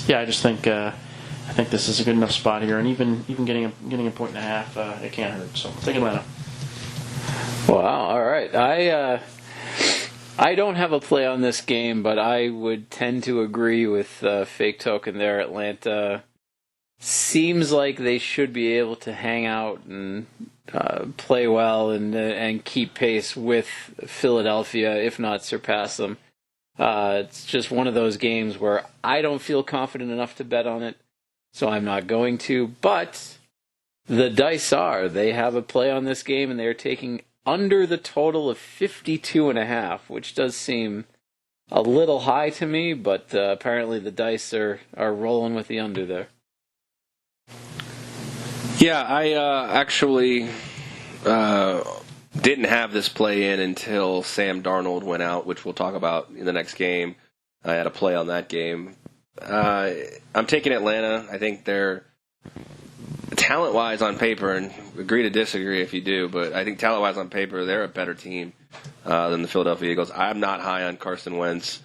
just think this is a good enough spot here, and even getting a 1.5, it can't hurt. So take Atlanta.
Wow. All right. I don't have a play on this game, but I would tend to agree with Fake Token there. Atlanta seems like they should be able to hang out and play well and keep pace with Philadelphia, if not surpass them. It's just one of those games where I don't feel confident enough to bet on it, so I'm not going to. But the dice they have a play on this game, and they're taking under the total of 52.5, which does seem a little high to me, but apparently the dice are rolling with the under there.
Yeah, I actually didn't have this play in until Sam Darnold went out, which we'll talk about in the next game. I had a play on that game. I'm taking Atlanta. I think they're talent-wise on paper, and agree to disagree if you do, but I think talent-wise on paper, they're a better team than the Philadelphia Eagles. I'm not high on Carson Wentz.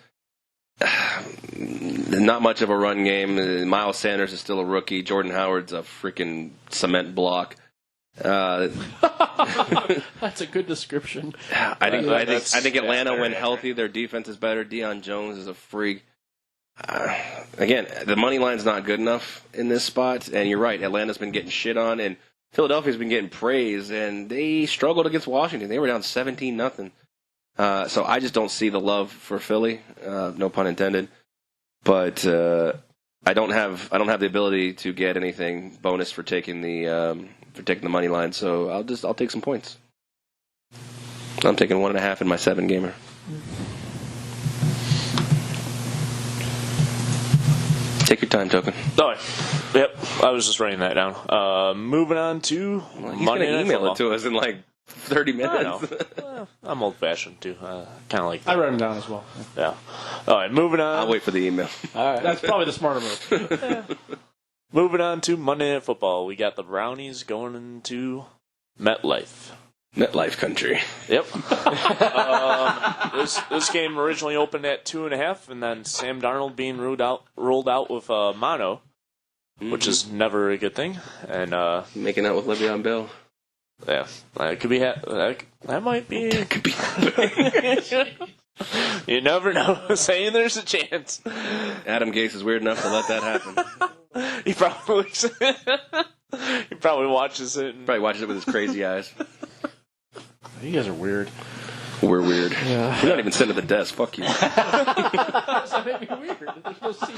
Not much of a run game. Miles Sanders is still a rookie. Jordan Howard's a freaking cement block.
That's a good description.
I think Atlanta, when healthy, their defense is better. Deion Jones is a freak. Again, the money line's not good enough in this spot, and you're right. Atlanta's been getting shit on, and Philadelphia's been getting praise, and they struggled against Washington. They were down 17-0. So I just don't see the love for Philly, no pun intended. But I don't have the ability to get anything bonus for taking the money line. So I'll take some points. I'm taking 1.5 in my 7-gamer. Take your time, Token.
Oh, yep. I was just writing that down. Moving on to
He's going
Monday
to
Night
email
Football.
it to us in like 30
I
minutes.
know. Well, I'm old-fashioned, too. Kind of like that.
I wrote them down as well.
Yeah. All right, moving on.
I'll wait for the email.
All right.
That's probably the smarter move.
Moving on to Monday Night Football. We got the Brownies going into MetLife.
MetLife country.
Yep. This game originally opened at 2.5, and then Sam Darnold being rolled out with mono, which is never a good thing. And
Making out with Le'Veon Bell.
yeah, that could be that might be.
Could be.
You never know. Saying there's a chance.
Adam Gase is weird enough to let that happen.
He probably he probably watches it. And,
Probably watches it with his crazy eyes.
You guys are weird.
We're weird. We're not even sitting at the desk. Fuck you.
That made me weird. There's no seat.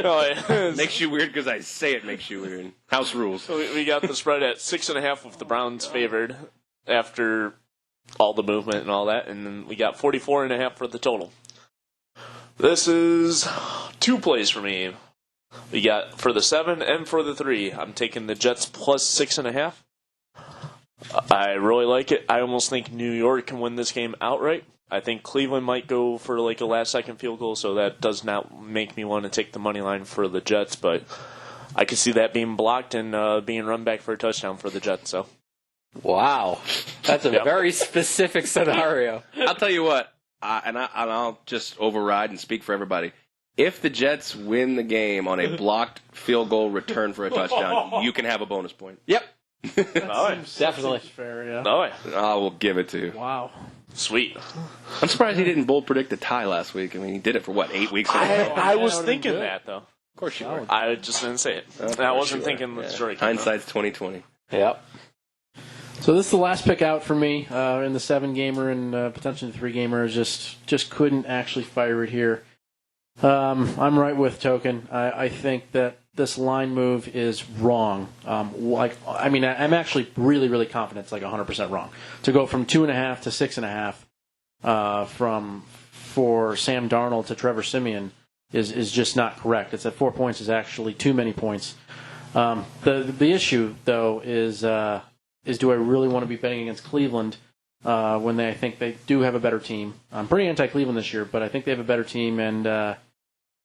Oh, yeah.
Makes you weird because I say it makes you weird. House rules.
We got the spread at 6.5 with the Browns favored after all the movement and all that, and then we got 44.5 for the total. This is 2 plays for me. We got for the 7 and for the 3. I'm taking the Jets plus 6.5. I really like it. I almost think New York can win this game outright. I think Cleveland might go for like a last-second field goal, so that does not make me want to take the money line for the Jets, but I could see that being blocked and being run back for a touchdown for the Jets. So,
Wow. That's a very specific scenario.
I'll tell you what, and I'll just override and speak for everybody. If the Jets win the game on a blocked field goal return for a touchdown, you can have a bonus point.
Yep.
oh,
Definitely.
Fair, yeah.
yeah.
I will give it to you.
Wow.
Sweet.
I'm surprised he didn't bold predict a tie last week. I mean, he did it for, 8 weeks in a row?
I was
would've
thinking
been good.
that, though.
Of course you were.
I just didn't say it.
Of
I
course
wasn't
you
thinking
were.
the story.
Hindsight's 20/20.
Yep.
So this is the last pick out for me in the 7-gamer and potentially the 3-gamer. Just couldn't actually fire it here. I'm right with Token. I think that this line move is wrong. I'm actually really, really confident it's like 100% wrong. To go from 2.5 to 6.5 for Sam Darnold to Trevor Siemian is just not correct. It's at 4 points is actually too many points. The issue though is do I really want to be betting against Cleveland when I think they do have a better team? I'm pretty anti-Cleveland this year, but I think they have a better team, and I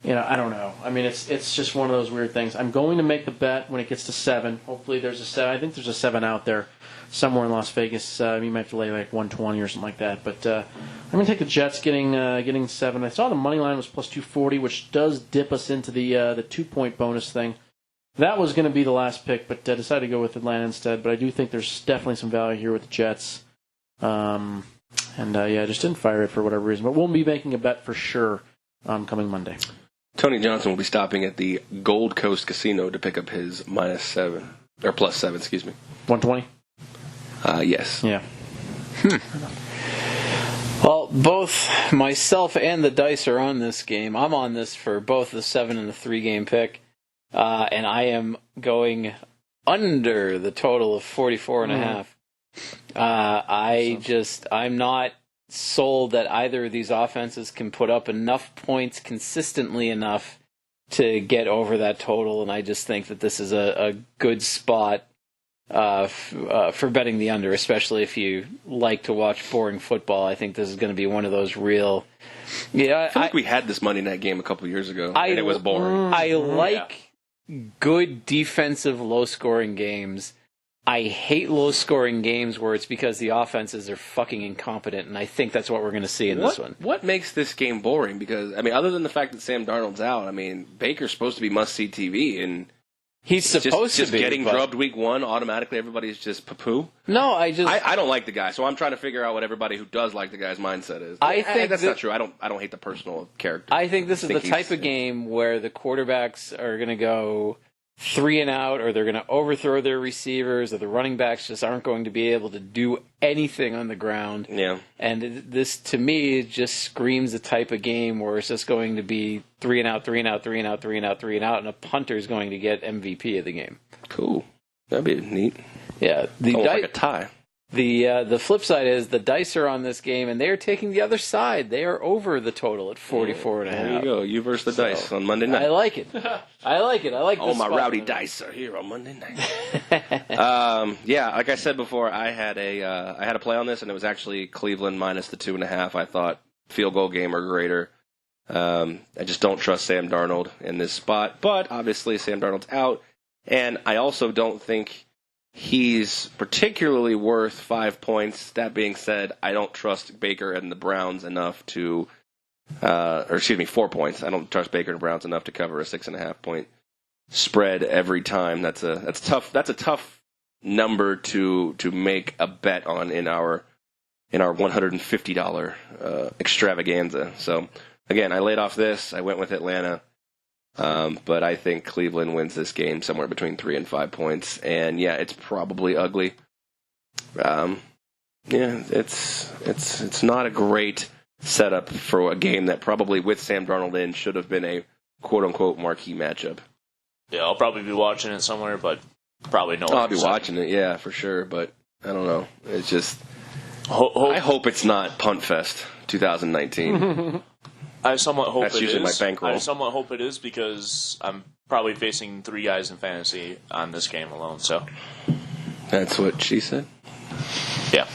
don't know. I mean, it's just one of those weird things. I'm going to make the bet when it gets to 7. Hopefully, there's a 7. I think there's a 7 out there somewhere in Las Vegas. You might have to lay like 120 or something like that. But I'm going to take the Jets getting 7. I saw the money line was plus 240, which does dip us into the 2-point bonus thing. That was going to be the last pick, but I decided to go with Atlanta instead. But I do think there's definitely some value here with the Jets. I just didn't fire it for whatever reason. But we'll be making a bet for sure coming Monday.
Tony Johnson will be stopping at the Gold Coast Casino to pick up his -7 or +7. Excuse me.
120?
Yes.
Yeah.
Well, both myself and the dice are on this game. I'm on this for both the 7 and the 3-game pick. And I am going under the total of 44.5. I'm not sold that either of these offenses can put up enough points consistently enough to get over that total, and I just think that this is a good spot for betting the under, especially if you like to watch boring football. I think this is going to be one of those real... Yeah,
I feel like we had this Monday night game a couple years ago, and it was boring.
I like good defensive, low-scoring games. I hate low-scoring games where it's because the offenses are fucking incompetent, and I think that's what we're going to see in this one.
What makes this game boring? Because, I mean, other than the fact that Sam Darnold's out, I mean, Baker's supposed to be must-see TV, and
he's supposed
just
to be
getting drubbed week 1, automatically everybody's just poo-poo.
No,
I don't like the guy, so I'm trying to figure out what everybody who does like the guy's mindset is.
I think
that's not true. I don't hate the personal character.
I think this is the type of game where the quarterbacks are going to go 3 and out, or they're going to overthrow their receivers, or the running backs just aren't going to be able to do anything on the ground.
Yeah.
And this, to me, just screams the type of game where it's just going to be 3 and out, 3 and out, 3 and out, 3 and out, 3 and out, and a punter is going to get MVP of the game.
Cool. That'd be neat.
Yeah.
Like a tie.
The flip side is the dice are on this game, and they are taking the other side. They are over the total at 44.5.
There you go. You versus the dice on Monday night.
I like it. I like it. I like
all
this
my
spot.
rowdy dice are here on Monday night. Yeah, like I said before, I had a play on this, and it was actually Cleveland minus the 2.5. I thought field goal game or greater. I just don't trust Sam Darnold in this spot, but obviously Sam Darnold's out, and I also don't think he's particularly worth 5 points. That being said, I don't trust Baker and the Browns enough to, 4 points. I don't trust Baker and the Browns enough to cover a 6.5 point spread every time. That's a tough number to make a bet on in our in our $150 extravaganza. So, again, I laid off this. I went with Atlanta. But I think Cleveland wins this game somewhere between 3 and 5 points. And, yeah, it's probably ugly. It's not a great setup for a game that probably, with Sam Darnold in, should have been a quote-unquote marquee matchup.
Yeah, I'll probably be watching it somewhere, but probably no.
I'll be watching it, yeah, for sure. But I don't know. It's just... I hope it's not Punt Fest 2019.
I somewhat hope
That's
it
usually
is.
my bankroll.
I somewhat hope it is because I'm probably facing 3 guys in fantasy on this game alone. So
That's what she said.
yeah.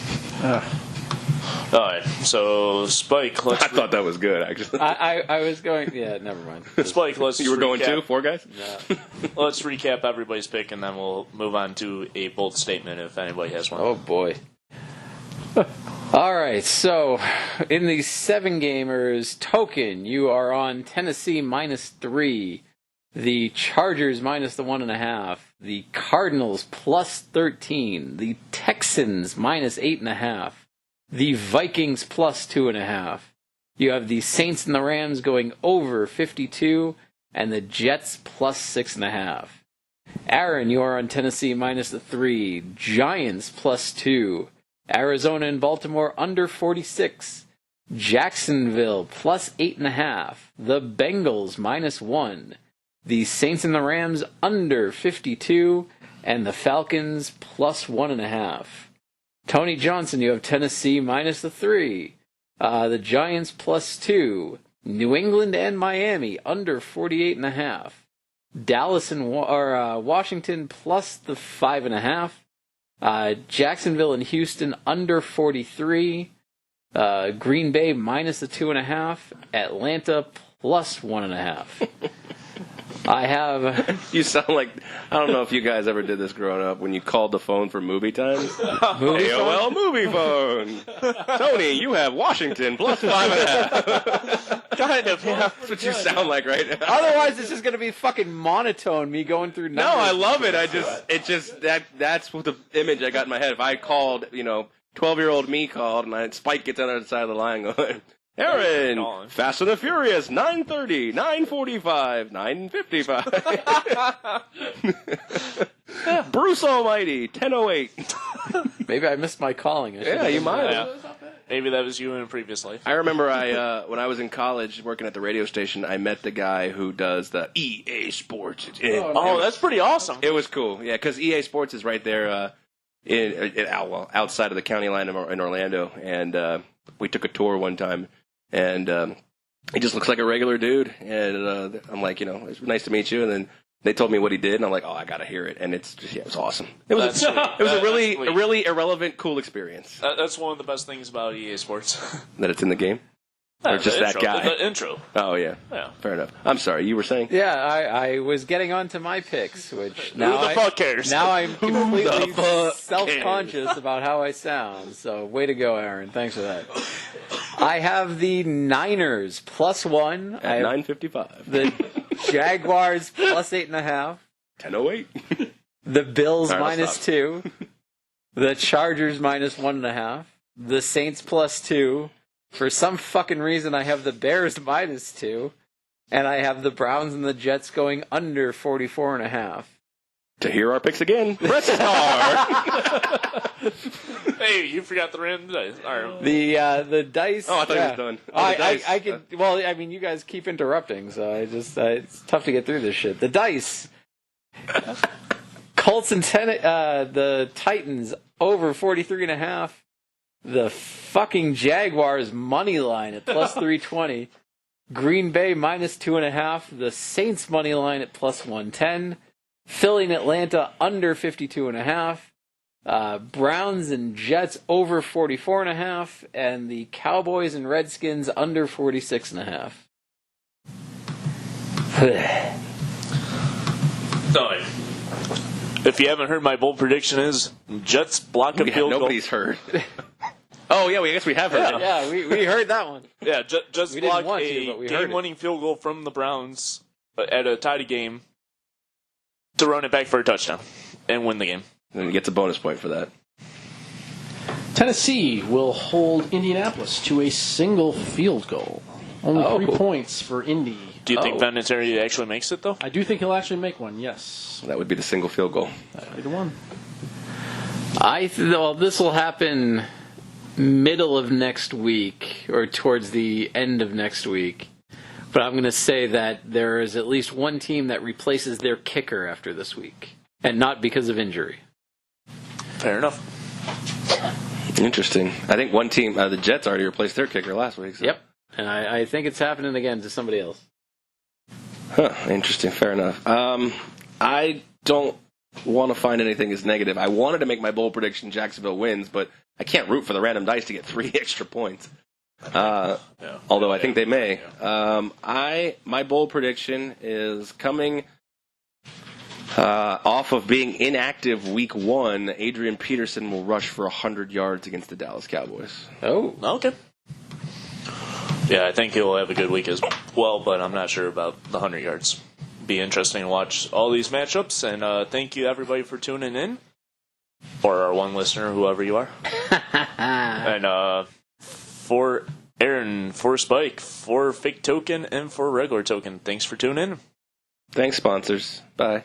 All right. So Spike,
I thought that was good, actually.
I was going. Yeah, never mind.
Spike, let's
You were going
recap.
too? 4 guys?
No.
Let's recap everybody's pick, and then we'll move on to a bold statement if anybody has one.
Oh boy. All right, so in the 7 gamers token, you are on Tennessee -3, the Chargers -1.5, the Cardinals +13, the Texans -8.5, the Vikings +2.5. You have the Saints and the Rams going over 52, and the Jets +6.5. Aaron, you are on Tennessee -3, Giants +2. Arizona and Baltimore under 46. Jacksonville +8.5. The Bengals -1. The Saints and the Rams under 52. And the Falcons +1.5. Tony Johnson, you have Tennessee -3. The Giants +2. New England and Miami under 48.5. Dallas and Washington plus the 5.5. Jacksonville and Houston under 43. Green Bay minus the 2.5. Atlanta plus 1.5. I have.
You sound like, I don't know if you guys ever did this growing up when you called the phone for movie time. AOL movie phone. Tony, you have Washington plus 5.5.
Kind of. Yeah.
That's what you sound like right now.
Otherwise, it's just going to be fucking monotone, me going through
No,
numbers.
I love it. That's what the image I got in my head. If I called, 12-year-old me called, and Spike gets on the other side of the line going, Aaron, Fast and the Furious, 9:30, 9:45, 9:55. Bruce Almighty, 10:08.
Maybe I missed my calling.
Yeah, you might have.
Yeah. Maybe that was you in a previous life.
I remember when I was in college working at the radio station, I met the guy who does the EA Sports.
Oh, that's pretty awesome.
It was cool, yeah, because EA Sports is right there outside of the county line in Orlando, and we took a tour one time, and he just looks like a regular dude, and I'm like, it's nice to meet you, and then they told me what he did, and I'm like, oh, I gotta hear it, and it was awesome. It was a really irrelevant, cool experience.
That's one of the best things about EA Sports.
That it's in the game, or just
The
that
intro,
guy.
The intro.
Oh yeah,
Yeah.
fair enough. I'm sorry, you were saying?
Yeah, I was getting on to my picks, which now
Who the fuck cares?
Now I'm completely
fuck
self-conscious about how I sound. So, way to go, Aaron. Thanks for that. I have the Niners +1. I
At
have
9:55.
the Jaguars +8.5.
10:08.
The Bills
All right, let's
-2. The Chargers -1.5. The Saints +2. For some fucking reason, I have the Bears -2. And I have the Browns and the Jets going under 44.5.
To hear our picks again, press star.
Hey, you forgot the random dice. All right.
The dice.
Oh, I thought you were done. Oh, the dice.
I could. Well, I mean, you guys keep interrupting, so it's tough to get through this shit. The dice. Colts and the Titans over 43.5. The fucking Jaguars money line at +320. Green Bay -2.5. The Saints money line at +110. Philly and Atlanta under 52.5. Browns and Jets over 44.5. And the Cowboys and Redskins under 46.5.
So, if you haven't heard, my bold prediction is Jets block a field goal.
Nobody's heard. Oh, yeah, I guess we have heard it.
Yeah, we heard that one.
Yeah, Jets
We didn't
block
want to,
a
but we heard it.
game-winning field goal from the Browns at a tied game to run it back for a touchdown and win the game.
And he gets a bonus point for that.
Tennessee will hold Indianapolis to a single field goal. Only 3 points for Indy.
Do you think Vinatieri actually makes it, though?
I do think he'll actually make one, yes.
That would be the single field goal.
That'd be the one.
Well, this will happen middle of next week or towards the end of next week. But I'm going to say that there is at least one team that replaces their kicker after this week, and not because of injury.
Fair enough.
Interesting. I think one team, the Jets, already replaced their kicker last week. So.
Yep. And I think it's happening again to somebody else.
Huh. Interesting. Fair enough. I don't want to find anything as negative. I wanted to make my bold prediction Jacksonville wins, but I can't root for the random dice to get 3 extra points. Although I think they may. My bold prediction is coming off of being inactive week 1. Adrian Peterson will rush for 100 yards against the Dallas Cowboys.
Oh.
Okay. Yeah, I think he'll have a good week as well, but I'm not sure about the 100 yards. Be interesting to watch all these matchups, and thank you everybody for tuning in, or our one listener, whoever you are. And for Aaron, for Spike, for Fake Token, and for Regular Token, thanks for tuning in.
Thanks, sponsors. Bye.